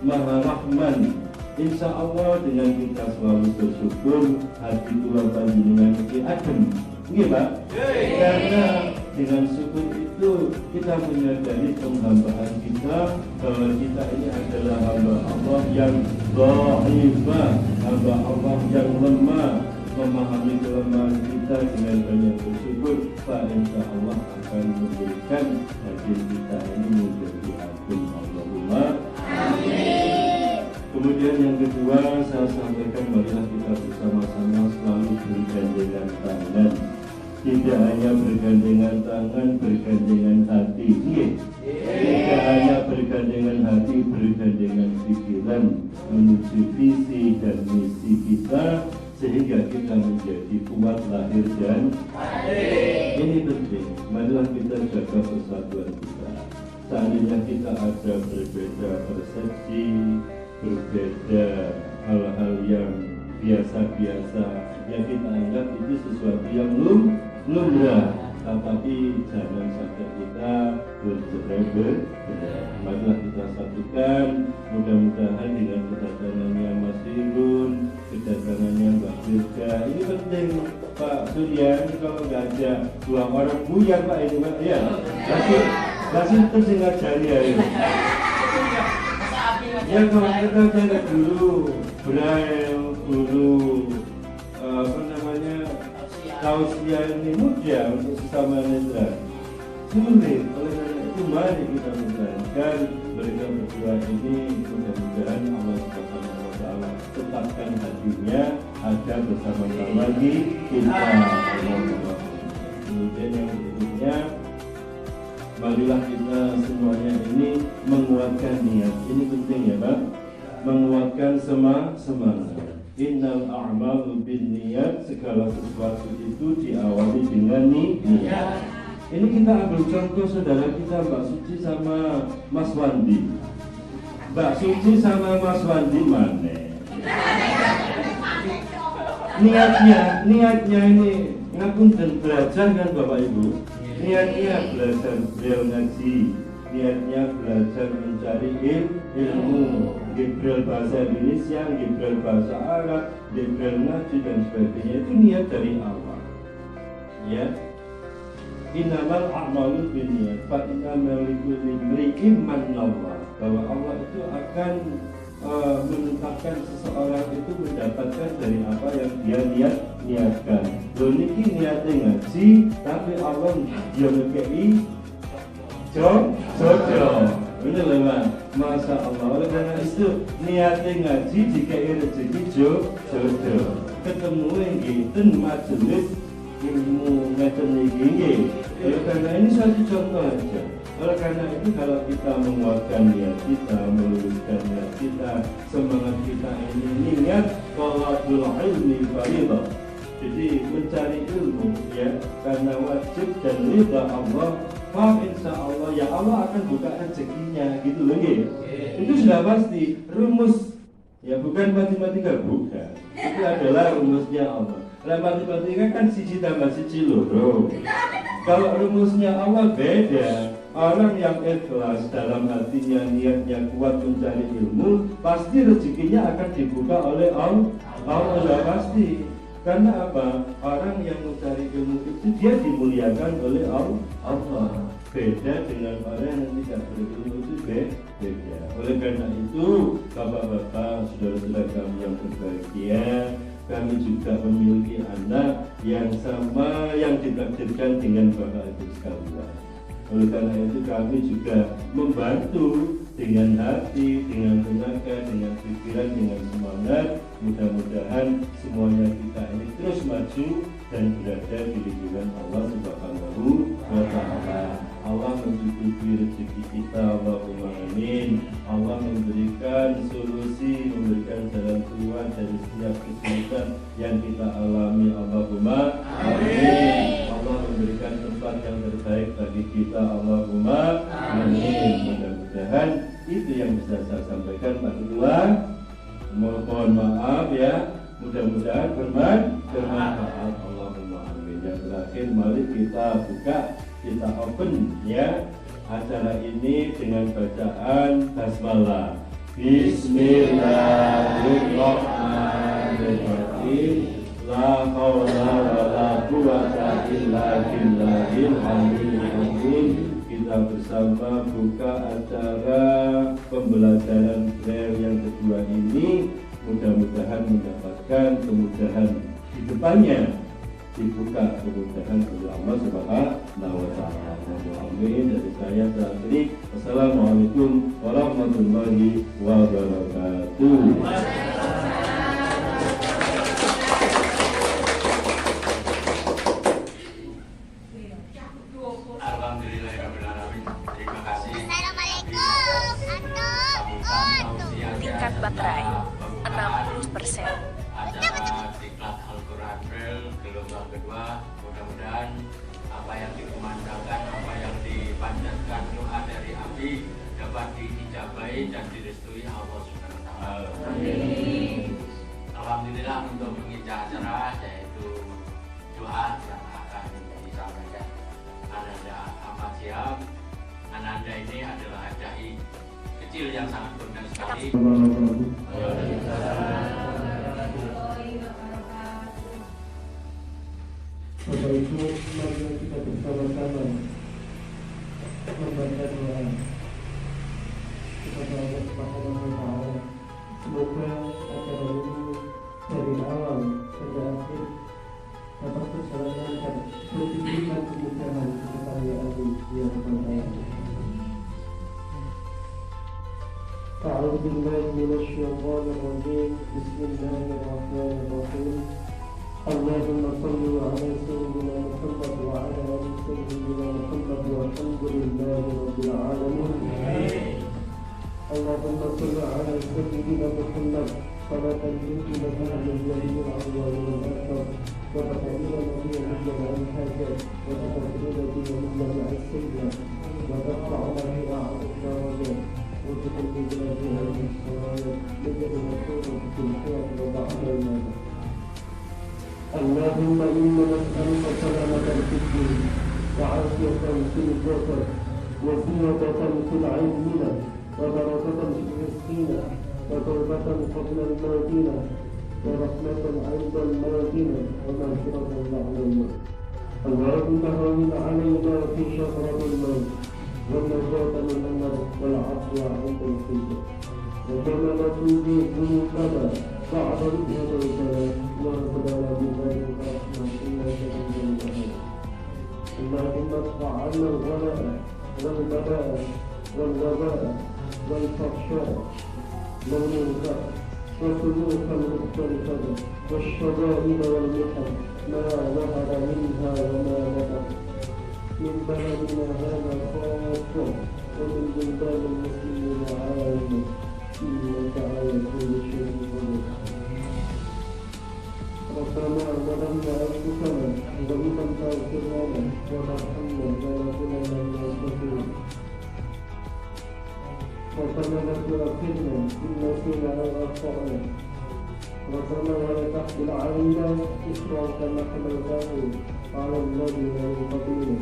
maha rahman. Insya Allah dengan kita selalu bersyukur, hati tulang panjenengan iki adem. Nggih, Pak? Karena dengan syukur itu kita menyadari penghambaan kita bahwa kita ini adalah hamba Allah yang dhaifah, hamba Allah yang lemah. Memahami kelemahan kita dengan banyak bersyukur, Pak Insya Allah akan memberikan hati kita ini menjadi adem. Allahumma amin. Kemudian yang kedua saya sampaikan, marilah kita bersama-sama selalu bergandengan tangan. Tidak hanya bergandengan tangan, bergandengan hati. Tidak hanya bergandengan hati, bergandengan pikiran menuju visi dan misi kita, sehingga kita menjadi kuat lahir dan batin. Ini penting. Marilah kita jaga persatuan kita. Seandainya kita ada berbeda persepsi, berbeda hal-hal yang biasa-biasa, yang kita anggap itu sesuatu yang lumrah, tetapi jangan sampai kita bercerai-berai. Marilah kita satukan. Mudah-mudahan dengan kedatangannya Mas Irun, kedatangannya Mbak Firda, ini penting. Pak Surya ini kalau nggak ada dua orang buyar Pak ini Pak, ya. Masih itu sih ngajari ya ini. Ya kalau kita jadi guru Braille, guru tausiah ini mudah untuk sesama netra. Sulit, oleh karena itu mari kita menjalankan mereka berdua ini. Mudah-mudahan Allah Subhanahu wa Ta'ala tetapkan hatinya ada bersama-sama di kita. Kemudian yang berikutnya, marilah kita semuanya ini menguatkan niat. Ini penting ya Pak, menguatkan semangat. Innal a'malu binniyat, segala sesuatu itu diawali dengan niat. Ini kita ambil contoh saudara kita Mbak Suci sama Mas Wandi. Mbak Suci sama Mas Wandi mana? Niatnya ini ngapunten belajar kan Bapak Ibu. Niatnya belajar beliau ngaji, niatnya belajar mencari ilmu, Gibril bahasa Indonesia, Gibril bahasa Arab, Gibril ngaji dan sebagainya. Itu niat dari awal. Ya. Innamal a'malu binniyat, fa innamal likulli imri'in ma nawa. Bahwa Allah itu akan menetapkan seseorang itu mendapatkan dari apa yang dia niatkan. Loh niki niatnya ngaji, tapi Allah dia ngekei jodoh. Ini lemah, Masya Allah. Oleh karena itu niatnya ngaji dikei rezeki jodoh. Ketemu yang gitu majelis ilmu ngeten iki. Oleh karena ini satu contoh aja. Oleh karena itu kalau kita menguatkan niat kita, meluruskan niat kita, semangat kita ini niat talabul ilmi fardhu. Jadi mencari ilmu ya karena wajib dan ridha Allah. Insya Allah ya Allah akan buka rezekinya gitu loh ya. Itu sudah pasti rumus ya, bukan matematika, bukan. Itu adalah rumusnya Allah. Lah matematika kan siji tambah siji loro. Kalau rumusnya Allah beda. Orang yang ikhlas dalam hatinya, niatnya kuat mencari ilmu, pasti rezekinya akan dibuka oleh Allah. Allah pasti. Karena apa? Orang yang mencari ilmu itu dia dimuliakan oleh Allah. Beda dengan orang yang tidak berilmu itu beda. Oleh karena itu, bapak-bapak, saudara-saudara kami yang berbahagia, kami juga memiliki anak yang sama yang ditakdirkan dengan bapak ibu sekalian. Oleh karena itu kami juga membantu dengan hati, dengan tenaga, dengan pikiran, dengan semangat. Mudah-mudahan semuanya kita ini terus maju dan berada di lingkungan Allah Subhanahu wa Ta'ala. Allah mencukupi rezeki kita, Allahumma amin. Allah memberikan solusi, memberikan jalan keluar dari setiap kesulitan yang kita alami, Allahumma amin. Allah memberikan tempat yang terbaik bagi kita, Allahumma amin. Mudah-mudahan itu yang bisa saya sampaikan Pak Ketua. Mohon maaf ya, mudah-mudahan bermanfaat, Allahumma amin. Yang terakhir mari kita buka, kita open ya acara ini dengan bacaan basmalah. Bismillahirrahmanirrahim. La haula wala quwwata illa billahil aliyyil azim. Kita bersama buka acara pembelajaran Braille yang kedua ini. Mudah-mudahan mendapatkan kemudahan di depannya, dibuka kemudahan oleh Allah Subhanahu wa Ta'ala. Amin. Dari saya terakhir, Assalamualaikum warahmatullahi wabarakatuh. Tingkat baterai 60%. Acara Diklat Al-Quran Braille gelombang kedua, mudah-mudahan apa yang dikumandangkan, apa yang dipanjatkan doa dari abdi dapat diijabahi dan direstui Allah Subhanahu wa Ta'ala. Alhamdulillah untuk menginjak acara yaitu doa yang akan disampaikan Ananda Ahmad Syihab. Ananda ini adalah dai kecil yang sangat kondang sekali. Bapak Ibu, mari kita bersama-sama membaca doa. kepada Allah Subhanahu wa Ta'ala. Semoga acara ini dari awal sampai akhir dapat berjalan lancar dan diberikan kemudahan kepada ya Allah ya Rabbal Alamin. أعوذ بالله من الشيطان الرجيم بسم الله الرحمن الرحيم اللهم صل على سيدنا محمد وعلى آل سيدنا محمد والحمد لله رب العالمين اللهم صل على سيدنا محمد صلاة تنجينا بها من جميع الأموال والآخرة وتقضينا بها من جميع الحاجات وتغفرنا بها من جميع السيئات وترفعنا بها عن الدرجات وتقلبنا بها من الصلاة لجل نكون في الحياة وبعد الموت. اللهم إنا نسألك سلامة في الدين وعافية في الجسد وزيادة في العلم وبركة في رزقنا وتوبة قبل الموتنا ورحمة عند الموتنا ومغفرة بعد الموت. اللهم هون علينا في شهرة الموت والنجاة من النار والعفو عند الخزي وكما نتوب ذنوبنا بعد إذ هديتنا وهدنا بذلك رحمة إنك أنت الوهاب. اللهم ارفع عنا الغلاء والبلاء والوباء والفحشاء والمنكر وسلوك المختلفة والشدائد والمحن ما ظهر منها وما بطن من بلدنا هذا خاصة ومن بلدان المسلمين عامة إنك على كل شيء قدير. ربنا ظلمنا أنفسنا وإن لم تغفر لنا وترحمنا لنكونن من الخاسرين. ربنا لا تؤاخذنا إن نسينا أو أخطأنا. ربنا ولا تحمل علينا إصرا كما حملته على الذين من قبلنا.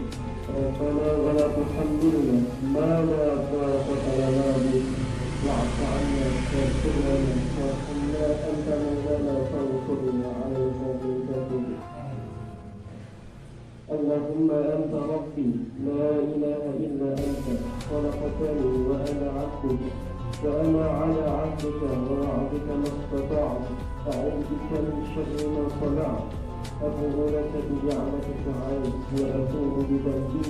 ربنا ولا تحملنا ما لا طاقة لنا به واعف عنا واغفر لنا وارحمنا أنت مولانا فانصرنا على القوم الكافرين. اللهم أنت ربي لا إله إلا أنت خلقتني وأنا عبدك وأنا على عهدك ووعدك ما استطعت أعوذ بك من شر ما صنعت أبوء لك بنعمتك علي وأتوب بذنبي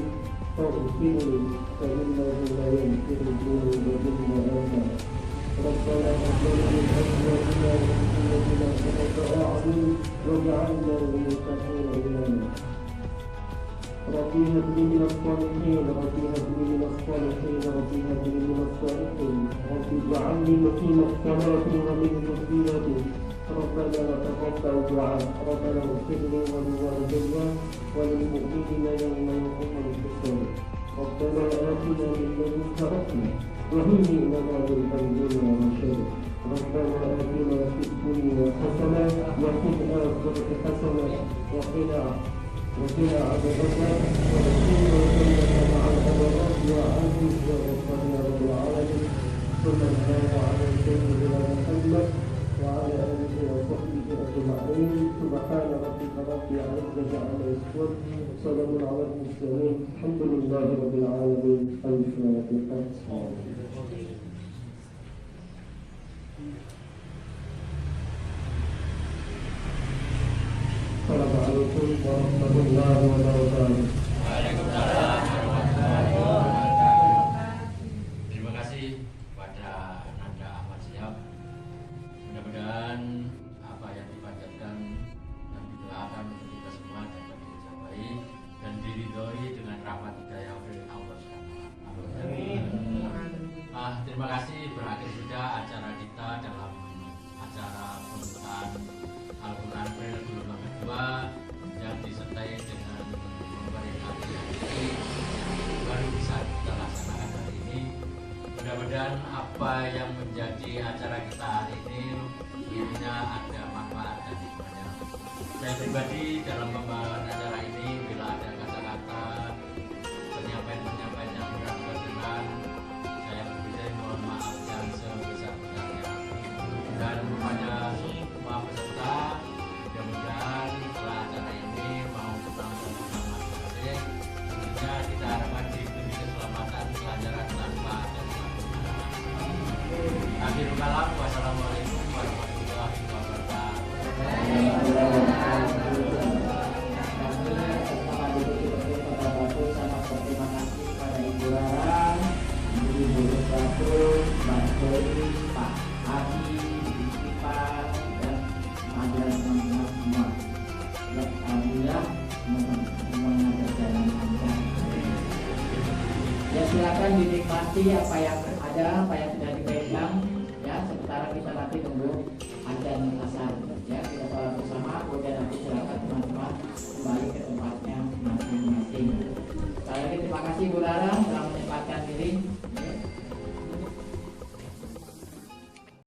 فاغفرني فإنه لا يغفر الذنوب إلا أنت. ربنا هب لنا من أزواجنا وذريتنا قرة أعين واجعلنا للمتقين إماما. ربي هب لي من الصالحين ربي هب لي من الصالحين ربي هب لي من الصالحين ربي اجعلني مقيم الصلاة ومن ذريتي. ربنا تقبل دعاء ربنا اغفر لي ولوالدي وللمؤمنين يوم يقوم الحساب. ربنا آتنا من لدنك رحمة وهيئ لنا من أمرنا رشدا. ربنا آتنا في الدنيا حسنة وفي الآخرة حسنة وقنا عذاب النار وادخلنا الجنة مع الأبرار وعافنا يا رب العالمين. صلى الله على سيدنا محمد وعلى آله وصحبه أجمعين. سبحان ربك رب العزة عما يصفون وسلام على المرسلين الحمد لله رب العالمين. الفاتحة. Assalamualaikum warahmatullahi wabarakatuh. Waalaikumsalam warahmatullahi wabarakatuh. Terima kasih kepada Nanda Ahmad Syihab. Mudah-mudahan apa yang dipanjatkan dan didoakan untuk kita semua dapat dicapai dan diridhoi dengan rahmat hidayah dari Allah Subhanahu wa Ta'ala. Terima kasih, berakhir sudah acara kita dalam acara pembukaan Al-Quran Braille gelombang kedua yang disertai dengan memperingati hari ini baru bisa kita laksanakan hari ini. Mudah-mudahan apa yang menjadi acara kita hari ini intinya ada manfaat dan hikmahnya. Saya pribadi dalam pembahasan acara ini bila ada kata-kata penyampaian yang kurang berkenan, saya berbeda mohon maaf yang sebesar-besarnya. Dan kepada semua peserta, mudah-mudahan setelah acara ini mau pulang masing-masing, tentunya kita harapkan diberi keselamatan, kelancaran tanpa ada kalam. Wassalamualaikum warahmatullahi wabarakatuh. Terima kasih kepada Ibu Rara, Ibu Ratu, Mbak Dewi, Pak Adi, Pak dan teman-teman semua. Ya, alhamdulillah semuanya berjalan lancar. Ya, silakan dinikmati apa yang ada, apa yang sudah dipegang. Ya, sementara kita nanti tunggu adzan asar. Ya, kita sholat bersama. Kemudian nanti silakan teman-teman kembali